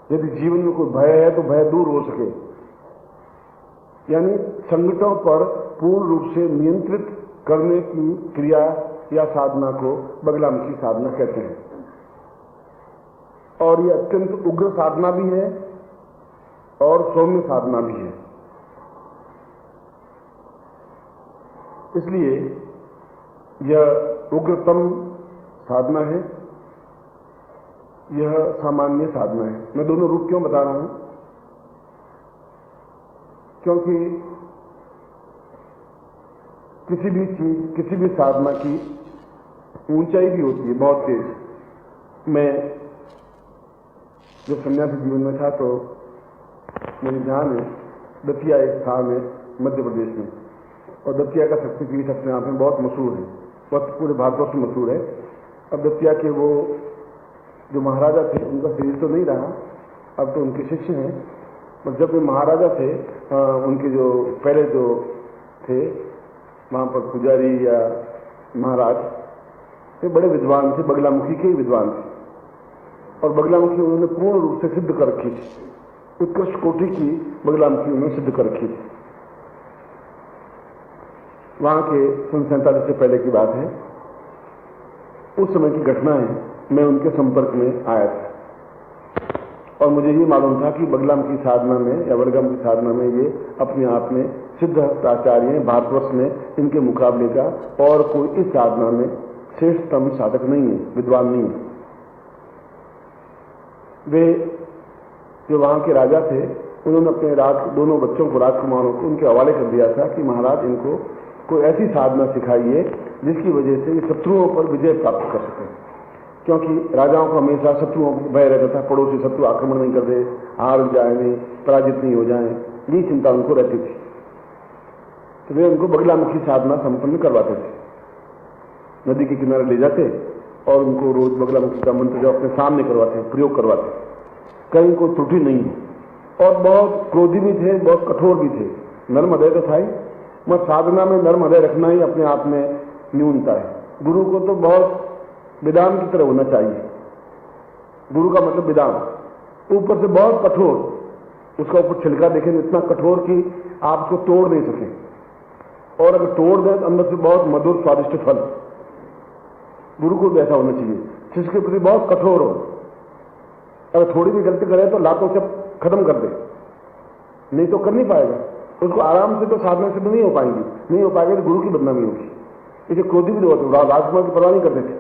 यदि जीवन में कोई भय है तो भय दूर हो सके, यानी संकटों पर पूर्ण रूप से नियंत्रित करने की क्रिया या साधना को बगलामुखी साधना कहते हैं। और ये अत्यंत उग्र साधना भी है और सौम्य साधना भी है। इसलिए यह उग्रतम साधना है, यह सामान्य साधना है। मैं दोनों रूप क्यों बता रहा हूं? क्योंकि किसी भी चीज, किसी भी साधना की ऊंचाई भी होती है बहुत तेज। मैं जब सन्यासी जीवन में था तो मेरे ध्यान है दतिया एक स्थान है मध्य प्रदेश में, और दतिया का शक्तिपीठ अपने आप में बहुत मशहूर है, बहुत पूरे भारतवर्ष में मशहूर है। अब दतिया के वो जो महाराजा थे उनका शरीर तो नहीं रहा, अब तो उनके शिष्य हैं। और जब वे महाराजा थे उनके जो पहले जो थे वहां पर पुजारी या महाराज, वे बड़े विद्वान थे, बगलामुखी के ही विद्वान थे। और बगलामुखी उन्होंने पूर्ण रूप से सिद्ध कर रखी थी, उत्कृष्ट कोटि की बगलामुखी उन्होंने सिद्ध कर रखी थी। वहां के 1947 से पहले की बात है। उस समय की घटना है, मैं उनके संपर्क में आया था और मुझे ये मालूम था कि बगलामुखी साधना में या वर्गम की साधना में ये अपने आप में सिद्ध आचार्य हैं। भारतवर्ष में इनके मुकाबले का और कोई इस साधना में श्रेष्ठतम साधक नहीं है, विद्वान नहीं है। वे जो वहां के राजा थे उन्होंने अपने दोनों बच्चों को, राजकुमारों को उनके हवाले कर दिया था कि महाराज इनको कोई ऐसी साधना सिखाइए जिसकी वजह से ये शत्रुओं पर विजय प्राप्त कर सके। क्योंकि राजाओं को हमेशा शत्रुओं को भय रहता था, पड़ोसी शत्रु आक्रमण नहीं कर दे, हार जाए नहीं, पराजित नहीं हो जाए, ये चिंता उनको रहती थी। तो वे उनको बगलामुखी साधना संपन्न करवाते थे, नदी के किनारे ले जाते और उनको रोज बगलामुखी का मंत्र जो अपने सामने करवाते, प्रयोग करवाते। कहीं कोई त्रुटि नहीं है। और बहुत क्रोधी भी थे, बहुत कठोर भी थे, नर्म हृदय तो था ही, मगर साधना में नर्म हृदय रखना ही अपने आप में न्यूनता है। गुरु को तो बहुत विदाम की तरह होना चाहिए। गुरु का मतलब विदाम, ऊपर से बहुत कठोर, उसका ऊपर छिलका देखें इतना कठोर कि आप उसको तोड़ नहीं सकें, और अगर तोड़ दें तो अंदर से बहुत मधुर स्वादिष्ट फल। गुरु को भी ऐसा होना चाहिए, शिष्य के प्रति बहुत कठोर हो, अगर थोड़ी भी गलती करे तो लातों से खत्म कर दे, नहीं तो कर नहीं पाएगा। उसको आराम से तो साधना से नहीं हो पाएंगी, नहीं हो पाएगा तो गुरु की बदनामी होगी। इसे क्रोधी भी होते, राजकुमार की परवाह नहीं करते थे,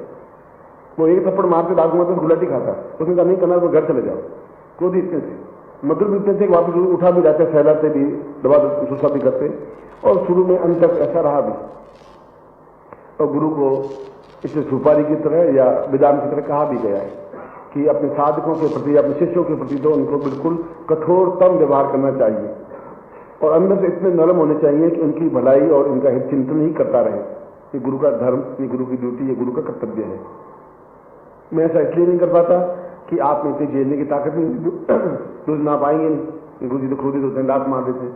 वो एक थप्पड़ मारते राजकुमार तो गुलाटी खाता, उसने कहा नहीं करना तो घर चले जाओ। क्रोधी इतने थे, मधुर भी इतने थे कि वापस उठा भी जाते, सहलाते भी, दबा सुसा भी करते, और शुरू में अंत तक ऐसा रहा भी। और गुरु को इसे सुपारी की तरह या विदाम की तरह कहा भी गया है कि अपने साधकों के प्रति, अपने शिष्यों के प्रति तो उनको बिल्कुल कठोरतम व्यवहार करना चाहिए, और अंदर से इतने नरम होने चाहिए कि उनकी भलाई और उनका हित चिंतन ही करता रहे। ये गुरु का धर्म, ये गुरु की ड्यूटी, ये गुरु का कर्तव्य है। मैं ऐसा इसलिए नहीं कर पाता कि आप में इतनी झेलने की ताकत नहीं, दूध ना पाएंगे नहीं। गुरु जी तो क्रोधित होते हैं, लात मार देते हैं,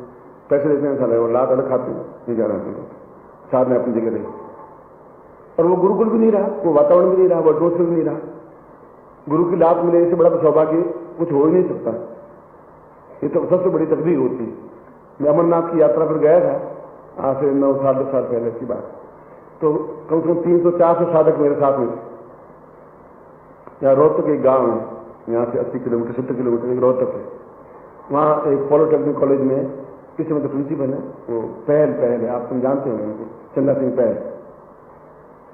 पैसे देते हैं, साले और लात अलग खाते हैं, नहीं जाना चाहिए, साधना अपनी जगह रही। और वो गुरुकुल भी नहीं रहा, वो वातावरण भी नहीं रहा, वो एटमोस्फियर भी नहीं रहा। गुरु की लात मिले इससे बड़ा तो सौभाग्य कुछ हो ही नहीं सकता। ये तो सबसे बड़ी तकदीर होती है। मैं अमरनाथ की यात्रा पर गया था, आज से 9 साल 10 साल पहले की बात। तो कम से कम 300-400 साधक मेरे साथ में थे। यहाँ रोहतक एक गांव है, यहाँ से 80 किलोमीटर 70 किलोमीटर एक रोहतक है। वहाँ एक पॉलिटेक्निक कॉलेज में इस समय तो प्रिंसिपल है, वो पहल है, आप तुम जानते हो उनको, चंदा सिंह पहल,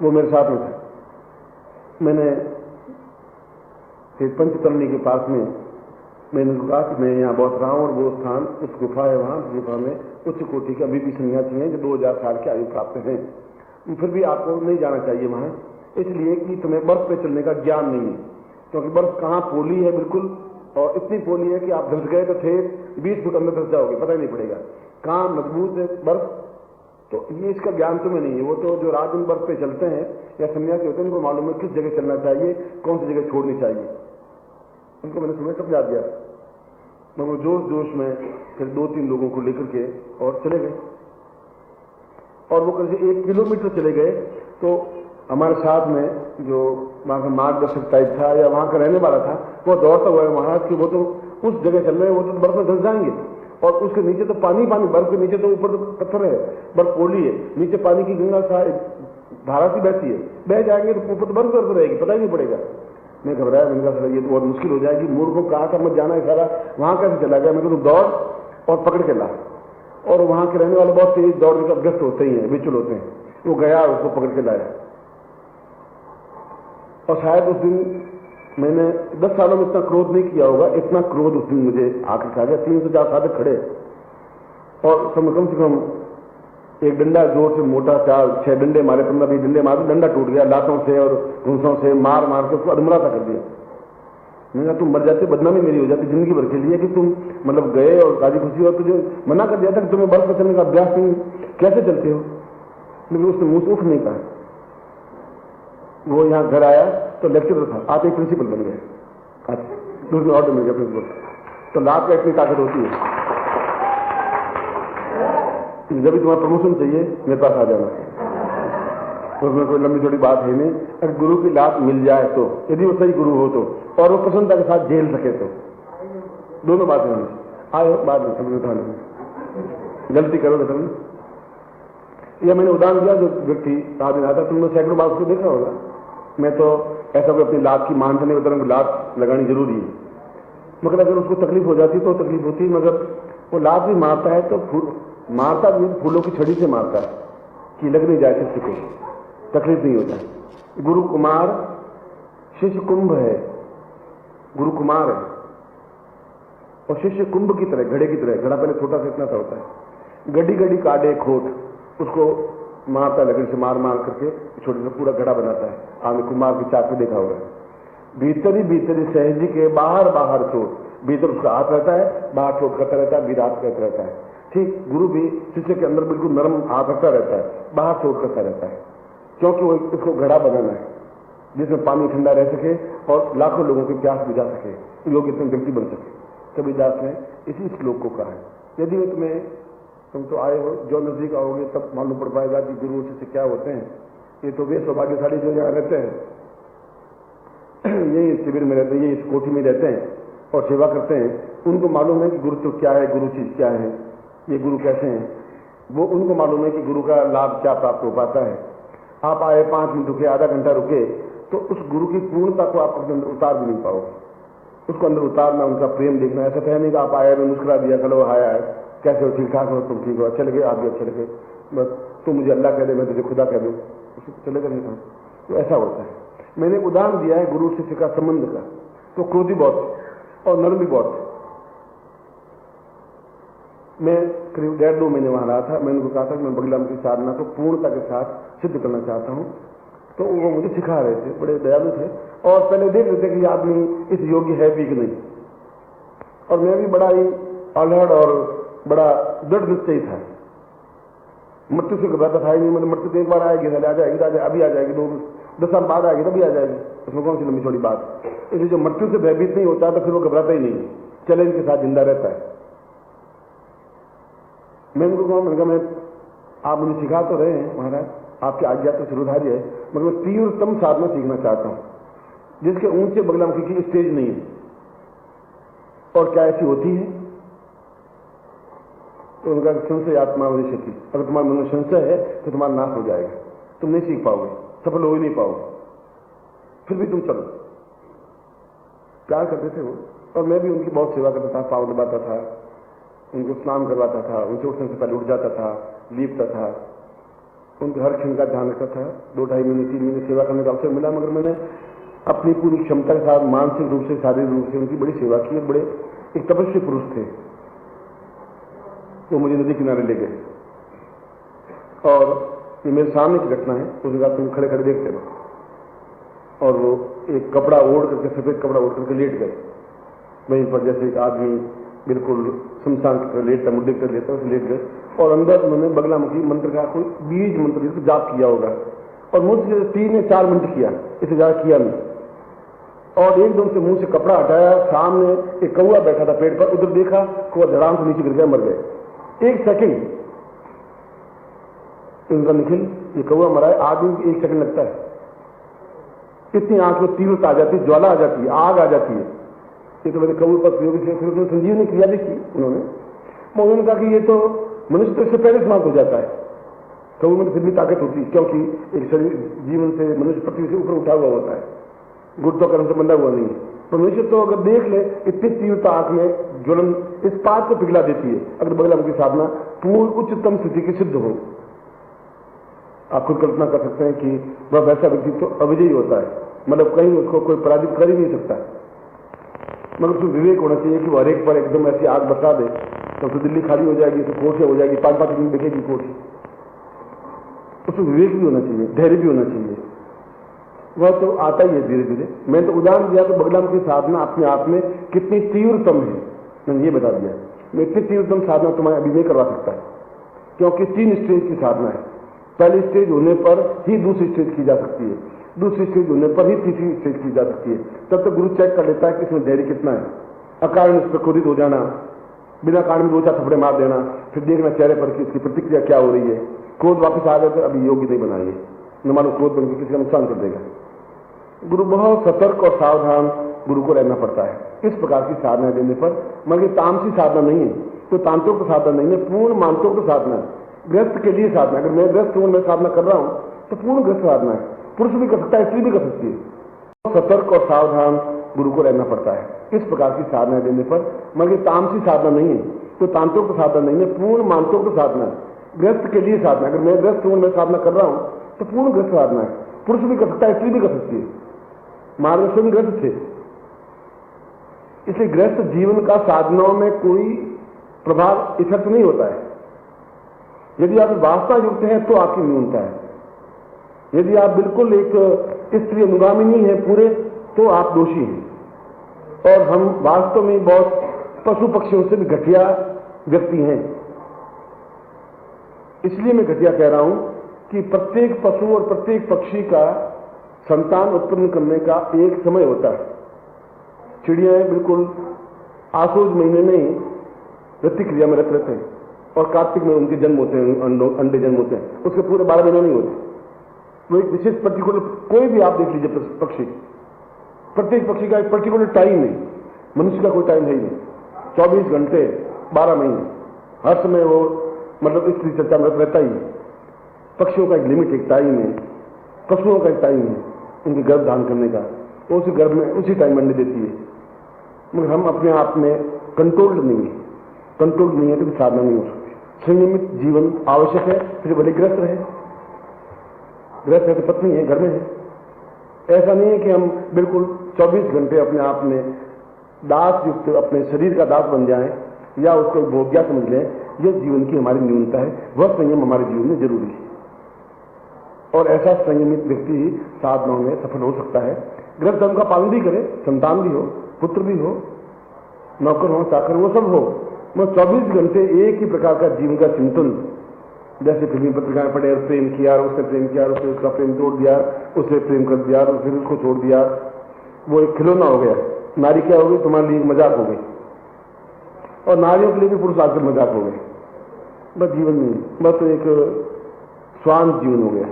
वो मेरे साथ में थे। मैंने एक पंचतरणी के पास में मैंने कहा कि मैं यहाँ बहुत रहा हूँ, और वो स्थान उस गुफा है, वहाँ गुफा में उच्च कोटि के अभी भी सन्यासी हैं जो 2000 साल की आयु प्राप्त हैं। फिर भी आपको नहीं जाना चाहिए वहाँ, इसलिए कि तुम्हें बर्फ पे चलने का ज्ञान नहीं है, क्योंकि बर्फ कहाँ पोली है बिल्कुल, और इतनी पोली है कि आप धंस गए तो थे 20 फुट अंदर धंस जाओगे, पता ही नहीं पड़ेगा कहाँ मजबूत है बर्फ। तो ये इसका ज्ञान तुम्हें नहीं है। वो तो जो रात दिन बर्फ पे चलते हैं या सन्यासी होते हैं उनको मालूम है किस जगह चलना चाहिए, कौन सी जगह छोड़नी चाहिए। उनको मैंने सुबह समझा दिया, मगर जोश जोश में फिर 2-3 लोगों को लेकर के और चले गए, और वो करीब 1 किलोमीटर चले गए। तो हमारे साथ में जो वहाँ का मार्गदर्शक टाइप था या वहाँ का रहने वाला था, वो दौड़ता हुआ महाराज की, वो तो उस जगह चल रहे हैं, वो तो बर्फ में धंस जाएंगे। और उसके नीचे तो पानी पानी, बर्फ के नीचे तो ऊपर तो पत्थर है, बर्फ पोली है, नीचे पानी की गंगा सा धारा सी बहती है, बह जाएंगे तो ऊपर तो बर्फ रहेगी, पता ही नहीं पड़ेगा। मैं घबराया, मैंने कहा ये तो बहुत मुश्किल हो जाएगी, मूर्खों कहा था मत जाना है सारा, वहां कैसे चला गया। मैं तो दौड़ और पकड़ के ला, और वहां के रहने वाले बहुत तेज दौड़ने का अभ्यस्त होते ही हैं, विचुल होते हैं। वो गया, उसको पकड़ के लाया। और शायद उस दिन मैंने 10 सालों में इतना क्रोध नहीं किया होगा, इतना क्रोध उस दिन मुझे आकर खा गया। 300-4 साधक खड़े, और कम से कम एक डंडा जोर से मोटा 4-6 डंडे मारे, 15-20 डंडे मारे, डंडा टूट गया, लातों से और घूंसों से मार मार के उसको अधमरा सा कर दिया। मैंने कहा तुम मर जाते, बदनामी मेरी हो जाती जिंदगी भर के लिए कि तुम मतलब गए और राजी खुशी, और तुझे मना कर दिया था कि तुम्हें बर्फ पर चलने का अभ्यास नहीं, कैसे चलते हो। लेकिन उसने मुंह से उठ नहीं कहा। वो यहाँ घर आया तो लेक्चरर था, आप एक प्रिंसिपल बन गए, दूसरे ऑर्डर मिल गया प्रिंसिपल। तो लाभ का इतनी ताकत होती है। जब भी तुम्हारा प्रमोशन चाहिए मेरे पास आ जाना, उसमें कोई लंबी छोटी बात है नहीं। अगर गुरु की लाभ मिल जाए तो, यदि वो सही गुरु हो तो, और वो प्रसन्नता के साथ झेल सके तो, दोनों बातें होनी। आए बाद में समझ उठाने, गलती करो तो समझ। यह मैंने उदाहरण दिया, जो व्यक्ति आदमी आता, तुमने सैकड़ों बात को देखा होगा। मैं तो ऐसा कोई अपनी लाभ की मान से नहीं बता रहा, लाभ लगानी जरूरी है, मगर अगर उसको तकलीफ हो जाती तो तकलीफ होती है। मगर वो लाभ भी मारता है तो मारता भी फूलों की छड़ी से मारता है कि लग नहीं जाए शिष्य को, तकलीफ नहीं हो जाए। गुरु कुमार शिष्य कुंभ है, गुरु कुमार है और शिष्य कुंभ की तरह, घड़े की तरह। घड़ा पहले छोटा सा इतना सा होता है, गड्डी गड्डी काटे खोट, उसको मारता लकड़ी से मार मार करके छोटे से पूरा घड़ा बनाता है। आपने कुमार की चाक में देखा होगा, भीतरी भीतरी सहजी के बाहर बाहर चोट, भीतर उसका हाथ रहता है, बाहर चोट करता रहता है, भीतर हाथ करता रहता है। ठीक गुरु भी शिष्य के अंदर बिल्कुल नरम हाथ रखता रहता है, बाहर चोट करता रहता है, क्योंकि वो उसको घड़ा बनाना है जिसमें पानी ठंडा रह सके और लाखों लोगों की प्यास बुझा सके, लोग इतने व्यक्ति बन सके। कबीरदास ने इसी श्लोक को कहा है। यदि वो तुम तो आए हो, जो नजदीक आओगे तब मालूम पड़ पाएगा कि गुरु शिष्य क्या होते हैं। ये तो वे सौभाग्यशाली जो यहाँ रहते हैं, यही शिविर में रहते हैं, यही इस कोठी में रहते हैं और सेवा करते हैं, उनको मालूम है कि गुरु तो क्या है, गुरु चीज क्या है, ये गुरु कैसे हैं। वो उनको मालूम है कि गुरु का लाभ क्या प्राप्त हो पाता है। आप आए 5 मिनट रुके, आधा घंटा रुके, तो उस गुरु की पूर्णता को आप अपने अंदर उतार भी नहीं पाओगे। उसको अंदर उतारना, उनका प्रेम देखना। ऐसा तो है नहीं कि आप आए, मुस्कुरा दिया, चलो हाय आए, कैसे हो, ठीक ठाक हो, तुम ठीक हो, अच्छे लगे, आप भी अच्छे लगे, बस तुम मुझे अल्लाह कह दे, मैं तुझे खुदा कह दूं, उसको चलेगा नहीं था। तो ऐसा होता है। मैंने उदाहरण दिया है गुरु शिष्य का संबंध का। तो क्रोधी बहुत और नर्म भी बहुत। मैं करीब 1.5-2 महीने वहां रहा था। मैंने उनको कहा था कि मैं बगलाम की साधना को पूर्णता के साथ सिद्ध करना चाहता हूं। तो वो मुझे सिखा रहे थे, बड़े दयालु थे और पहले देख रहे थे कि आदमी इस योग्य है भी कि नहीं। और मैं भी बड़ा ही अल्हड़ और बड़ा दृढ़ निश्चयी था। मृत्यु से घबराता था ही नहीं। मतलब मृत्यु तो एक बार आएगी, आ जाएगी, अभी आ जाएगी, 10 साल बाद आएगी, तभी आ जाएगी, उसमें कौन सी लंबी छोटी बात। इसलिए जो मृत्यु से भयभीत नहीं होता तो फिर वो घबराता ही नहीं, चैलेंज के साथ जिंदा रहता है। मैं उनको कहूँ, मैंने कहा मैं आप मुझे सिखा तो रहे हैं महाराज, आपकी आज्ञा तो शिरोधार्य है, मगर मैं तीव्रतम साधना सीखना चाहता हूं जिसके ऊंचे बगलामुखी की स्टेज नहीं है। और क्या ऐसी होती है? तो उनका संशय आत्मा भविष्य की, अगर तुम्हारे मन में संशय है तो तुम्हारा नाश हो जाएगा, तुम नहीं सीख पाओगे, सफल हो ही नहीं पाओगे। फिर भी तुम चलो। प्यार करते थे वो, और मैं भी उनकी बहुत सेवा करता था, पाँव दबाता था, उनको स्नान करवाता था, उनसे उठने से पहले उठ जाता था, लीपता था, उनके हर क्षण का ध्यान रखता था। 2-2.5 महीने 3 महीने सेवा करने का अवसर मिला, मगर मैंने अपनी पूरी क्षमता के साथ मानसिक रूप से, शारीरिक रूप से उनकी बड़ी सेवा की। बड़े एक तपस्वी पुरुष थे। वो मुझे नदी किनारे ले गए और ये मेरे सामने की घटना है। उसके बाद तुम खड़े खड़े देखते रहो। और वो एक कपड़ा ओढ़ करके, सफेद कपड़ा ओढ़ करके लेट गए वहीं पर, जैसे एक आदमी बिल्कुल शमशान की तरह लेटता, मुद्दे कर लेता, उसे लेट गए। और अंदर उन्होंने बगलामुखी मंत्र का कोई बीज मंत्र जिसको जाप किया होगा, और मुझसे 3 या 4 मिनट किया, इससे ज्यादा किया नहीं। और एकदम से मुंह से कपड़ा हटाया, सामने एक कौआ बैठा था पेड़ पर, उधर देखा, कौआ धड़ाम से नीचे गिर गया, मर गए। 1 सेकंड इनका निखिल, ये कौआ मरा है, आदमी को 1 सेकंड लगता है। इतनी आंख में तीव्रता आ जाती है, ज्वाला आ जाती है, आग आ जाती है। ये तो मैंने कबूल पर प्रयोग से फिर उसने संजीवनी क्रिया देखी उन्होंने कहा कि ये तो मनुष्य तो इससे पहले समाप्त हो जाता है। कबूल में फिर भी ताकत होती है, क्योंकि एक शरीर जीवन से मनुष्य पृथ्वी से ऊपर उठा हुआ होता है, गुरुत्वाकर्षण से बंधा हुआ नहीं है। तो मनुष्य तो अगर देख ले इतनी तीव्रता आंख में ज्वलन इस बात को पिघला देती है अगर बगलाम की साधना पूर्ण उच्चतम स्थिति की सिद्ध हो। आप खुद कल्पना कर सकते हैं कि वह वैसा व्यक्ति तो अविजयी होता है, मतलब कहीं उसको कोई पराजित कर ही नहीं सकता, मगर उसको विवेक होना चाहिए कि वो हर एक पर एकदम ऐसी आग बरसा दे तो दिल्ली खाली हो जाएगी, तो कोठियां हो जाएगी, 5-5 दिन देखेगी कोठी। उसमें विवेक भी होना चाहिए, धैर्य भी होना चाहिए, वह तो आता ही है धीरे धीरे। मैं तो उदाहरण दिया तो बगलाम की साधना अपने आप में कितनी तीव्रतम है मैंने ये बता दिया। मैं इतनी तीव्रतम साधना तुम्हें अभी नहीं करवा सकता, क्योंकि 3 स्टेज की साधना है। पहली स्टेज होने पर ही दूसरी स्टेज की जा सकती है, दूसरी स्टेज होने पर ही तीसरी स्टेज की जा सकती है। तब तक गुरु चेक कर लेता है कि इसमें धैर्य कितना है। अकारण इस पर क्रोधित हो जाना, बिना कारण में 2-4 थप्पड़े मार देना, फिर देखना चेहरे पर कि इसकी प्रतिक्रिया क्या हो रही है। क्रोध वापस आ गया तो अभी योग्य नहीं बनाइए, न मानो क्रोध बनकर किसी का नुकसान कर देगा। गुरु बहुत सतर्क और सावधान गुरु को रहना पड़ता है इस प्रकार की साधना देने पर। मगर तामसी साधना नहीं है, तो तांत्रिक साधना नहीं है, पूर्ण मानसिक साधना है, गृहस्थ के लिए साधना। अगर मैं गृहस्थ हूं, मैं साधना कर रहा हूं तो पूर्ण गृहस्थ साधना है। पुरुष भी कर सकता है, स्त्री भी कर सकती है। सतर्क और सावधान गुरु को रहना पड़ता है इस प्रकार की साधना देने पर। मगर तामसी साधना नहीं है, तो तांत्रिक साधना नहीं है, पूर्ण मानसिक साधना है, गृहस्थ के लिए साधना। अगर मैं गृहस्थ हूं, मैं साधना कर रहा हूं तो पूर्ण गृहस्थ साधना है। पुरुष भी कर सकता है, स्त्री भी कर सकती है। महाराज स्वयं गृहस्थ थे, इसलिए गृहस्थ जीवन का साधनाओं में कोई प्रभाव इफेक्ट नहीं होता है। यदि आप वासना युक्त हैं तो आपकी न्यूनता है, यदि आप बिल्कुल एक स्त्री अनुगामी नहीं है पूरे, तो आप दोषी हैं। और हम वास्तव में बहुत पशु पक्षियों से भी घटिया व्यक्ति हैं। इसलिए मैं घटिया कह रहा हूं कि प्रत्येक पशु और प्रत्येक पक्षी का संतान उत्पन्न करने का एक समय होता है। चिड़ियाएं बिल्कुल आसोज महीने में ही वृत्ति क्रिया में रत रहते हैं और कार्तिक में उनके जन्म होते हैं, अंडे जन्म होते हैं, उसके पूरे 12 महीने नहीं होते। वो एक विशेष पर्टिकुलर, कोई भी आप देख लीजिए पक्षी, प्रत्येक पक्षी का एक पर्टिकुलर टाइम है। मनुष्य का कोई टाइम है ही नहीं, 24 घंटे 12 महीने हर समय वो मतलब इस चर्चा में रहता ही है। पक्षियों का एक लिमिट, एक टाइम है, पशुओं का एक टाइम है उनके गर्भ धारण करने का, तो उसी गर्भ में उसी टाइम अंडे देती है। मगर हम अपने आप में कंट्रोल्ड नहीं है, कंट्रोल नहीं है तो साधना नहीं हो सकती। संयमित जीवन आवश्यक है, फिर भले ग्रस्त रहे, ग्रस्त है तो पत्नी है, घर में है। ऐसा नहीं है कि हम बिल्कुल 24 घंटे अपने आप में दास युक्त अपने शरीर का दास बन जाएं या उसको भोग्या समझ लें। यह जीवन की हमारी न्यूनता है, वह संयम हमारे जीवन में जरूरी है। और ऐसा संयमित व्यक्ति ही साधनाओं में सफल हो सकता है। गृह धर्म का पालन भी करे, संतान भी हो, पुत्र भी हो, नौकर हो, चाकर, वो सब हो, मैं 24 घंटे एक ही प्रकार का जीवन का चिंतन, जैसे फिल्मी पत्रिकाएं पढ़े, प्रेम किया, उसने प्रेम किया, उसने उसका प्रेम तोड़ दिया, उसे प्रेम कर दिया, फिर उसको छोड़ दिया, वो एक खिलौना हो गया। नारी क्या हो गई, तुम्हारे लिए मजाक हो गई, और नारियों के लिए भी पुरुष आजकल मजाक हो गए। बस जीवन नहीं, बस एक स्वांत जीवन हो गया।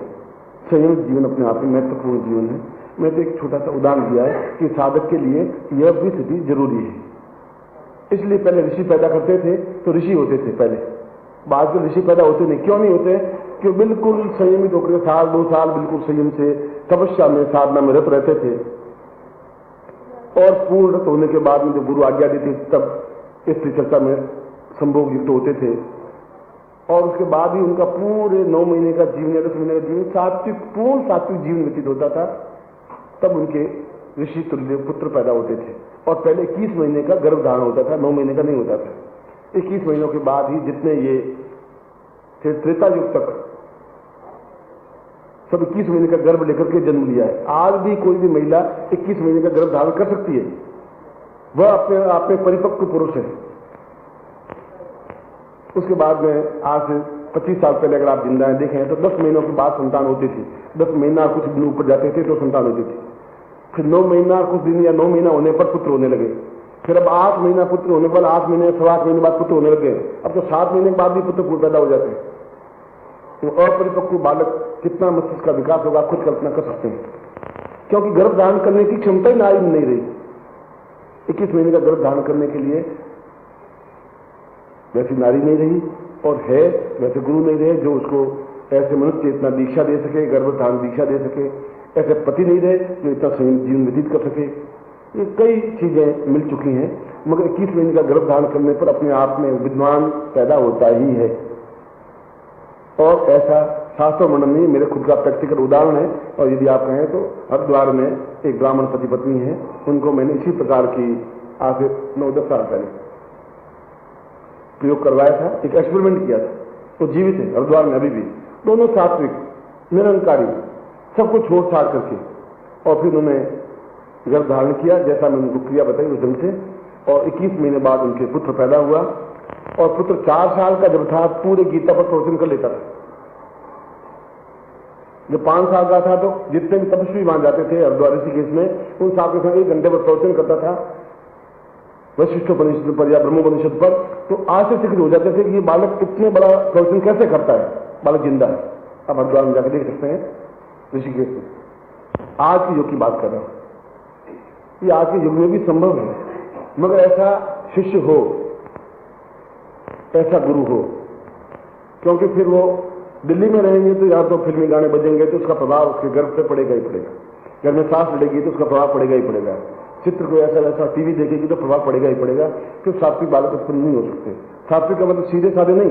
संयमित जीवन अपने आप में महत्वपूर्ण जीवन है। मैं तो एक छोटा सा उदाहरण दिया है कि साधक के लिए यह भी स्थिति जरूरी है। इसलिए पहले ऋषि पैदा करते थे तो ऋषि होते थे पहले, बाद में ऋषि पैदा होते नहीं। क्यों नहीं होते? कि बिल्कुल संयमित होकर 1-2 साल बिल्कुल संयम से तपस्या में साधना में रत रहते थे, और पूर्ण रत होने के बाद में जो गुरु आज्ञा देती तब इस चर्चा में संभोग युक्त होते थे। और उसके बाद ही उनका पूरे 9 महीने का जीवन या 10 महीने का जीवन सात्विक, पूर्ण सात्विक जीवन व्यतीत होता था। तब उनके ऋषि तुल्य पुत्र पैदा होते थे। और पहले 21 महीने का गर्भ धारण होता था, 9 महीने का नहीं होता था। 21 महीनों के बाद ही जितने ये फिर त्रेता युग तक सब 21 महीने का गर्भ लेकर के जन्म लिया है। आज भी कोई भी महिला 21 महीने का गर्भ धारण कर सकती है, वह अपने आप में परिपक्व पुरुष है। उसके बाद में आज से 25 साल पहले अगर आप जिंदा हैं देखें तो 10 महीनों के बाद संतान होती थी। 10 महीना कुछ दिन ऊपर जाते थे तो संतान होती थी। फिर 9 महीना कुछ दिन या 9 महीना होने पर पुत्र होने लगे। फिर अब 8 महीना पुत्र होने पर 8 महीने 7 महीने बाद पुत्र होने लगे। अब तो 7 महीने के बाद भी पुत्र पैदा हो जाते हैं। तो अपरिपक्व बालक कितना मस्तिष्क का विकास होगा खुद कल्पना कर सकते हैं, क्योंकि गर्भ धारण करने की क्षमता ही नारी में नहीं रही। 21 महीने का गर्भ धारण करने के लिए वैसी नारी नहीं रही, और है वैसे गुरु नहीं रहे जो उसको ऐसे मनुष्य चेतना दीक्षा दे सके, गर्भ धारण दीक्षा दे सके। ऐसे पति नहीं रहे जो इतना संयम जीवन व्यतीत कर सके। ये कई चीजें मिल चुकी हैं, मगर 21 महीने का गर्भ धारण करने पर अपने आप में विद्वान पैदा होता ही है। और ऐसा शास्त्र मंडल नहीं, मेरे खुद का प्रैक्टिकल उदाहरण है। और यदि आप कहें तो हरिद्वार में एक ब्राह्मण पति पत्नी है, उनको मैंने इसी प्रकार की आज से 9-10 साल पहले प्रयोग करवाया था, एक एक्सपेरिमेंट किया था। वो जीवित है हरिद्वार में अभी भी, दोनों सात्विक निरंकारी, सब कुछ छोड़ छाड़ करके, और फिर उन्होंने गर्भ धारण किया जैसा मैंने उनको क्रिया बताई उस ढंग से, और 21 महीने बाद उनके पुत्र पैदा हुआ। और पुत्र 4 साल का जब था पूरे गीता पर प्रवचन कर लेता था। जब 5 साल का था तो जितने भी तपस्वी वहां जाते थे हरिद्वार ऋषिकेश में, उन साथ के संग 1 घंटे पर प्रवचन करता था वशिष्ठोपनिषद पर या ब्रह्मोपनिषद पर। तो आश्चर्यचकित हो जाते थे कि ये बालक इतने बड़ा प्रवचन कैसे करता है, बालक जिंदा है। आप हरिद्वार में जाकर देख सकते हैं ऋषिकेश में। आज के युग की बात कर रहा हूं, ये आज के युग में भी संभव है, मगर ऐसा शिष्य हो, ऐसा गुरु हो, क्योंकि फिर वो दिल्ली में रहेंगे तो या तो फिल्मी गाने बजेंगे तो उसका प्रभाव उसके गर्भ पे पड़ेगा ही पड़ेगा, घर में सांस लड़ेगी तो उसका प्रभाव पड़ेगा ही पड़ेगा, चित्र को ऐसा वैसा टीवी देखेगी तो प्रभाव पड़ेगा ही पड़ेगा। तो सात्विक बालक उत्पन्न नहीं हो सकते। सात्विक का मतलब सीधे साधे नहीं,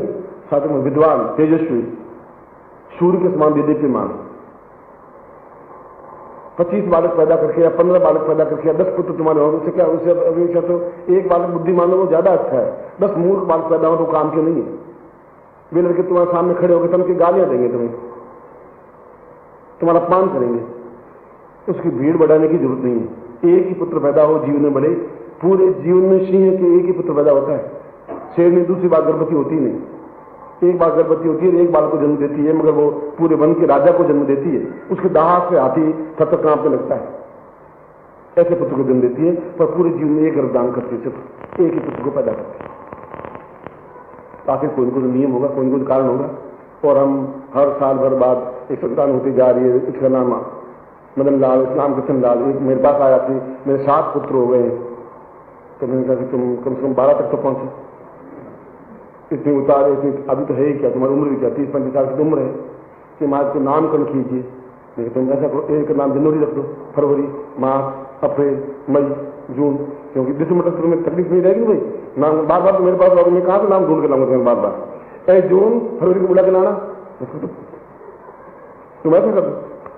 सात्विक में विद्वान, तेजस्वी, सूर्य के समान दीप्यमान। 25 बालक पैदा करके या 15 बालक पैदा करके या 10 पुत्र तुम्हारे हो, उससे क्या, उससे अपेक्षा तो एक बालक बुद्धिमान हो वो ज्यादा अच्छा है। 10 मूर्ख बालक पैदा हो तो काम के नहीं है। वे लड़के तुम्हारे सामने खड़े होकर तुम की गालियां देंगे, तुम्हारा अपमान करेंगे, उसकी भीड़ बढ़ाने की जरूरत नहीं है। एक ही पुत्र पैदा हो जीवन में बढ़े, पूरे जीवन में सिंह के एक ही पुत्र पैदा होता है। शेर में दूसरी बार गर्भवती होती नहीं, एक बार गर्भवती होती है, एक बाल को जन्म देती है, मगर वो पूरे वन के राजा को जन्म देती है। उसके दहाड़ से हाथी थर कांपने लगता है, ऐसे पुत्र को जन्म देती है। पर पूरे जीवन में एक गर्भदान करती है, सिर्फ एक ही पुत्र को पैदा करती है। आखिर कोई कोई नियम होगा, कोई कोई कारण होगा। और हम हर साल भर बाद एक संतान होती जा रही है, इसका नाम मदन लाल, इस्लाम कृष्ण लाल। एक मेरे पास आया थी, मेरे 7 पुत्र हो गए। तो मैंने कहा कि तुम कम से कम 12 तक तो पहुंचे, इतनी उतार, इतनी अभी तो है ही क्या, तुम्हारी उम्र भी क्या, 30-35 साल की उम्र है कि माँ को नामकरण कीजिए। लेकिन तुम ऐसा करो, एक नाम जनवरी रख दो, फरवरी, मार्च, अप्रैल, मई, जून, क्योंकि दिसंबर तक तुम्हें तकलीफ नहीं रहेगी भाई। नाम बार बार तो मेरे पास आओगे, मैं कहां से नाम ढूंढ के लाऊंगा तुम्हें बार बार। जून फरवरी को बुला के लाना, तुम ऐसा कर दो।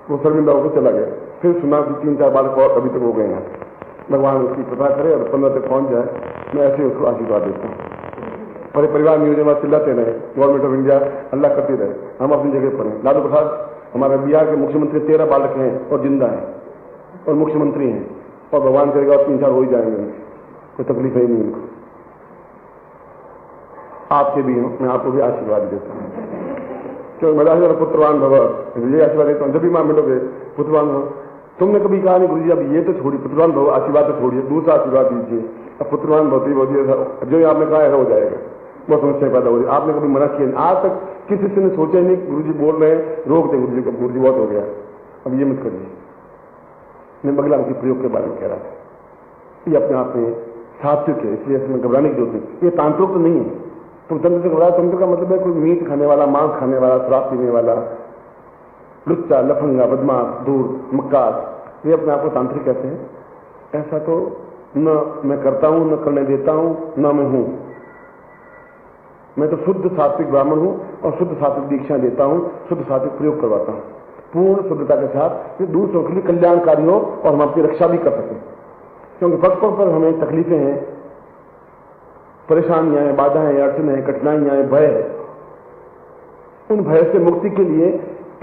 वो शर्मिंदा होकर चला गया। फिर सुना कि 3-4 बालक और अभी तक हो गए हैं। भगवान उसकी कृपा करे और 15 तक पहुंच जाए, मैं ऐसे उसको आशीर्वाद देता हूँ। परिवार नियोजन बाद चिल्लाते रहे, गवर्नमेंट ऑफ इंडिया अल्लाह करती रहे, हम अपनी जगह पर हैं। लालू प्रसाद हमारे बिहार के मुख्यमंत्री, 13 बालक हैं और जिंदा हैं और मुख्यमंत्री हैं, और भगवान करेगा और 3-4 हो ही जाएंगे, कोई तकलीफ है ही नहीं उनको। आपके भी हो, मैं आपको भी आशीर्वाद देता हूँ। क्यों मजा पुत्रवान भव, ये आशीर्वाद देता हूँ। जब भी मां मिलोगे पुत्रवान भव। तुमने कभी कहा नहीं गुरु जी अब ये तो छोड़िए, पुत्रवान भव आशीर्वाद तो छोड़िए, दूसरा आशीर्वाद दीजिए। अब पुत्रवान भवती भवती जो आपने कहा है हो जाएगा, वो समस्या पैदा हो रही। आपने कभी मना किया नहीं, आज तक किसी से ने सोचा नहीं गुरु जी बोल रहे हैं, रोक दे गुरु जी को, गुरु जी बहुत हो गया, अब ये मत करिए। मैं बगलाम के प्रयोग के बारे में कह रहा था, ये अपने आप में सात्विक है, इसलिए इसमें घबराने की जरूरत नहीं। ये तांत्रिक तो नहीं है। तुम तंत्र से घबरा, तंत्र का मतलब है कोई मीट खाने वाला, मांस खाने वाला, शराब पीने वाला, लुच्चा, लफंगा, बदमाश, दूर, मक्कार, ये अपने आप को तांत्रिक कहते हैं। ऐसा तो न मैं करता हूं, न करने देता हूं, न मैं हूं। मैं तो शुद्ध सात्विक ब्राह्मण हूं और शुद्ध सात्विक दीक्षा देता हूं, शुद्ध सात्विक प्रयोग करवाता हूं पूर्ण शुद्धता के साथ, कि दूसरों के लिए कल्याणकारी हो और हम अपनी रक्षा भी कर सकें। क्योंकि वक्त पर हमें तकलीफें हैं, परेशानियां हैं, बाधाएं, अड़चने हैं, कठिनाइयां हैं, भय है। उन भय से मुक्ति के लिए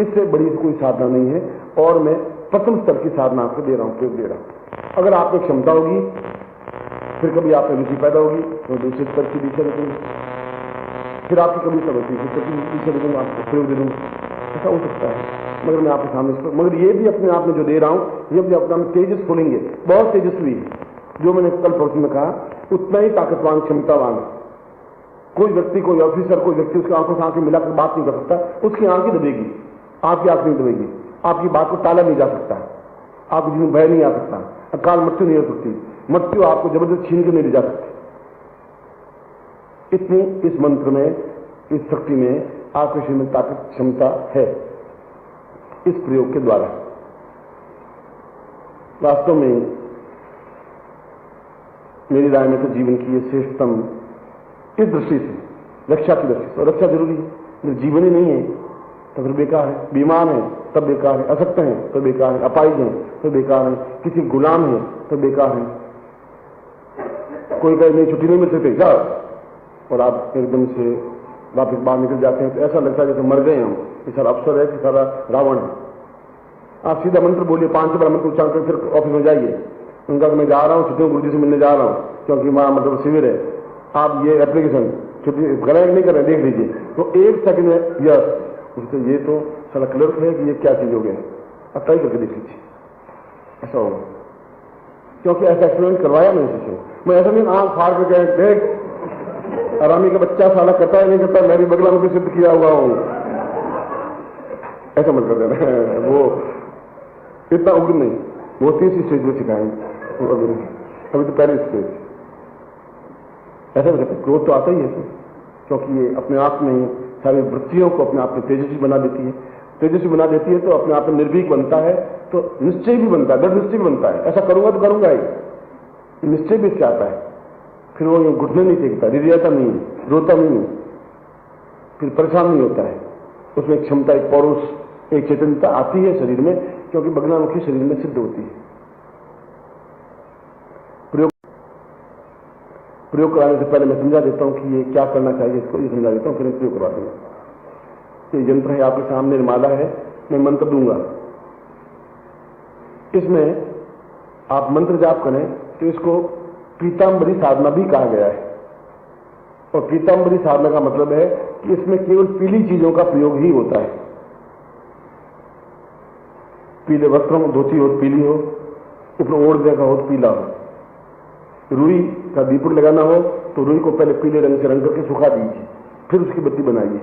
इससे बड़ी कोई साधना नहीं है। और मैं प्रथम स्तर की साधना आपको दे रहा हूं, प्रयोग दे रहा हूं। अगर आप में क्षमता होगी, फिर कभी आप में रुचि पैदा होगी तो दूसरे स्तर की दीक्षा दे दूंगा, फिर आपकी कभी सब होती है, दीक्षा दे दूंगा, आपको प्रयोग दे दूंगा, ऐसा हो सकता है। मगर मैं आपके सामने, मगर ये भी अपने आप में जो दे रहा हूं, ये भी अपना तेजस खोलेंगे, बहुत तेजस्वी है। जो मैंने कल प्रवचन में कहा, उतना ही ताकतवान, क्षमतावान। कोई व्यक्ति, कोई ऑफिसर, कोई व्यक्ति उसकी आंखों से आंखें मिलाकर बात नहीं कर सकता, उसकी आंखें दबेगी, आपकी आंख नहीं दबेगी, आपकी बात को टाला नहीं जा सकता, आपको जिसमें भय नहीं आ सकता, अकाल मृत्यु नहीं हो सकती, मृत्यु आपको जबरदस्त छीन के नहीं ले जा सकती। इतनी इस मंत्र में, इस शक्ति में, आपके शरीर में ताकत, क्षमता है इस प्रयोग के द्वारा। वास्तव में मेरी राय में तो जीवन की ये श्रेष्ठतम इस दृष्टि से, रक्षा की दृष्टि से, और रक्षा जरूरी है। जीवन ही नहीं है तो फिर बेकार है, बीमार है तब बेकार है, असक्त हैं तो बेकार है, अपाहिज हैं तो बेकार है, किसी गुलाम है तो बेकार है। कोई कहे नहीं छुट्टी नहीं मिल सकती जाओ, और आप एकदम से वापस बाहर निकल जाते हैं तो ऐसा लगता है जैसे मर गए हम, ये सारा अफसर है कि सारा रावण है। आप सीधा मंत्र बोलिए, 5 से बड़ा मंत्र उच्चारण कर फिर ऑफिस में जाइए, उनका मैं जा रहा हूं छुट्टियों, गुरुजी से मिलने जा रहा हूं क्योंकि वहां मतलब शिविर है, आप ये एप्लीकेशन छुट्टी करें नहीं करें देख लीजिए, तो 1 सेकंड में यस, उससे ये तो सारा क्लर्क है कि ये क्या चीज हो गया, अब ट्राई करके देख लीजिए, ऐसा होगा। क्योंकि ऐसा एक्सपेरिमेंट करवाया मैंने किसी, मैं ऐसा नहीं आंख फाड़ के देख आरामी का बच्चा साला करता है नहीं करता, मैं भी बगला में सिद्ध किया हुआ हूं, ऐसा मत कर देना। वो इतना उग्र नहीं, वो 3री स्टेज में सिखाएंगे, अभी तो पहली स्टेज। ऐसा कहते क्रोध तो आता ही है, क्योंकि ये अपने आप में सारी वृत्तियों को अपने आप में तेजस्वी बना देती है, तेजस्वी बना देती है तो अपने आप में निर्भीक बनता है, तो निश्चय भी बनता है, दृढ़ निश्चय भी बनता है, ऐसा करूंगा तो करूंगा ही, निश्चय भी इससे आता है। फिर वो घुटने नहीं टेकता, रिरियाता नहीं है, रोता नहीं है, फिर परेशान नहीं होता है, उसमें एक क्षमता, एक पौरुष, एक चेतनता आती है शरीर में, क्योंकि बगलामुखी शरीर में सिद्ध होती है। प्रयोग कराने से पहले मैं समझा देता हूं कि ये क्या करना चाहिए, इसको ये समझा देता हूं, फिर प्रयोग करवा दूंगा। ये यंत्र है आपके सामने, माला है, मैं मंत्र दूंगा, इसमें आप मंत्र जाप करें तो इसको पीतांबरी साधना भी कहा गया है। और पीतांबरी साधना का मतलब है कि इसमें केवल पीली चीजों का प्रयोग ही होता है। पीले वस्त्रों में धोती हो पीली हो, ऊपर ओढ़ का हो तो पीला हो, रुई का दीपक लगाना हो तो रुई को पहले पीले रंग से रंग करके सुखा दीजिए, फिर उसकी बत्ती बनाइए।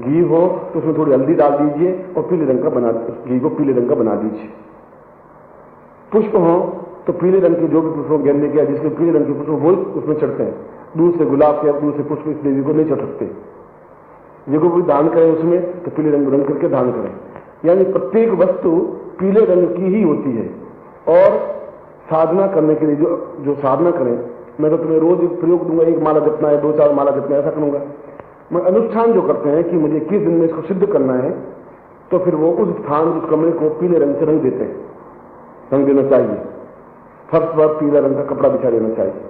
घी हो तो उसमें थोड़ी हल्दी डाल दीजिए और पीले रंग का बना, घी को पीले रंग का बना दीजिए। पुष्प हो तो पीले रंग के जो भी पुष्प गेंदे के जिसमें पीले रंग के पुष्प वो उसमें चढ़ते हैं, दूर से गुलाब के दूर से पुष्प इस देवी को नहीं चढ़ सकते। जो कोई दान करें उसमें तो पीले रंग रंग करके दान करें, यानी प्रत्येक वस्तु पीले रंग की ही होती है। और साधना करने के लिए जो साधना करें, मैं तो तुम्हें रोज एक प्रयोग दूंगा, 1 माला जपना है, 2-4 माला जपना है, ऐसा करूंगा। मैं अनुष्ठान जो करते हैं कि मुझे 21 दिन में इसको सिद्ध करना है, तो फिर वो उस स्थान, उस कमरे को पीले रंग से रंग देते हैं, रंग देना चाहिए, फर्श पर पीला रंग का कपड़ा बिछा देना चाहिए,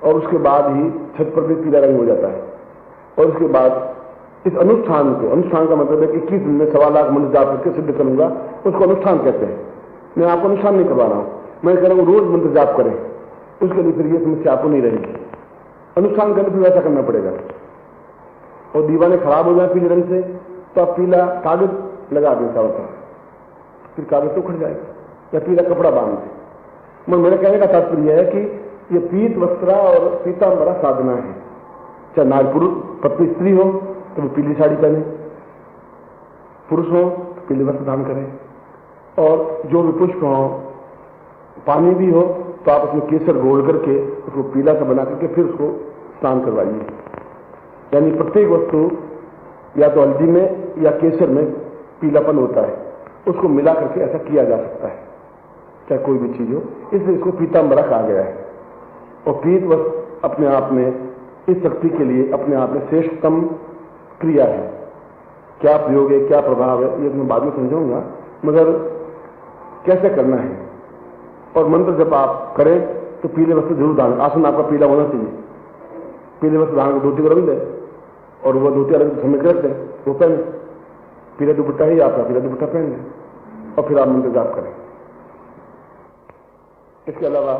और उसके बाद ही छत पर भी पीला रंग हो जाता है। और उसके बाद इस अनुष्ठान को, अनुष्ठान का मतलब है कि 21 दिन में 1.25 लाख मंत्र जाप करके सिद्ध करूंगा, उसको अनुष्ठान कहते हैं। मैं आपको अनुष्ठान नहीं करवा रहा हूं, मैं कह रहा हूं रोज मंत्र जाप करें, उसके लिए फिर ये समस्या आपको नहीं रहेगी। अनुष्ठान करने फिर वैसा करना पड़ेगा। और दीवाने खराब हो जाए पीले रंग से तो आप पीला कागज लगा दें चारों तरफ, फिर कागज तो उखड़ जाएगा, या पीला कपड़ा बांध दें। मेरा कहने का तात्पर्य है कि ये पीत वस्त्रा और पीतांबरा साधना है। चाहे नारी पुरुष पत्नी स्त्री हो तो वो पीली साड़ी पहने, पुरुष हो तो पीले वस्त्र धारण करें, और जो भी पुष्प हो, पानी भी हो तो आप उसमें केसर घोल करके उसको पीला सा बना करके फिर उसको स्नान करवाइए। यानी प्रत्येक वस्तु या तो हल्दी में या केसर में पीलापन होता है, उसको मिला करके ऐसा किया जा सकता है, चाहे कोई भी चीज हो। इसलिए इसको पीतांबरा कहा गया है। और पीत वस्त्र अपने आप में इस शक्ति के लिए अपने आप में श्रेष्ठतम क्रिया है। क्या प्रयोग है, क्या प्रभाव है, ये मैं बाद में समझाऊंगा, मगर कैसे करना है। और मंत्र जब आप करें तो पीले वस्त्र जरूर धारण, आसन आपका पीला होना चाहिए, पीले वस्त्र धारण धोती को रंग दे, और वह धोती अलग समय कर दें, वो पहने, पीला दुपट्टा ही आपका, पीला दुपट्टा पहन लें, और फिर आप मंत्र जाप करें। इसके अलावा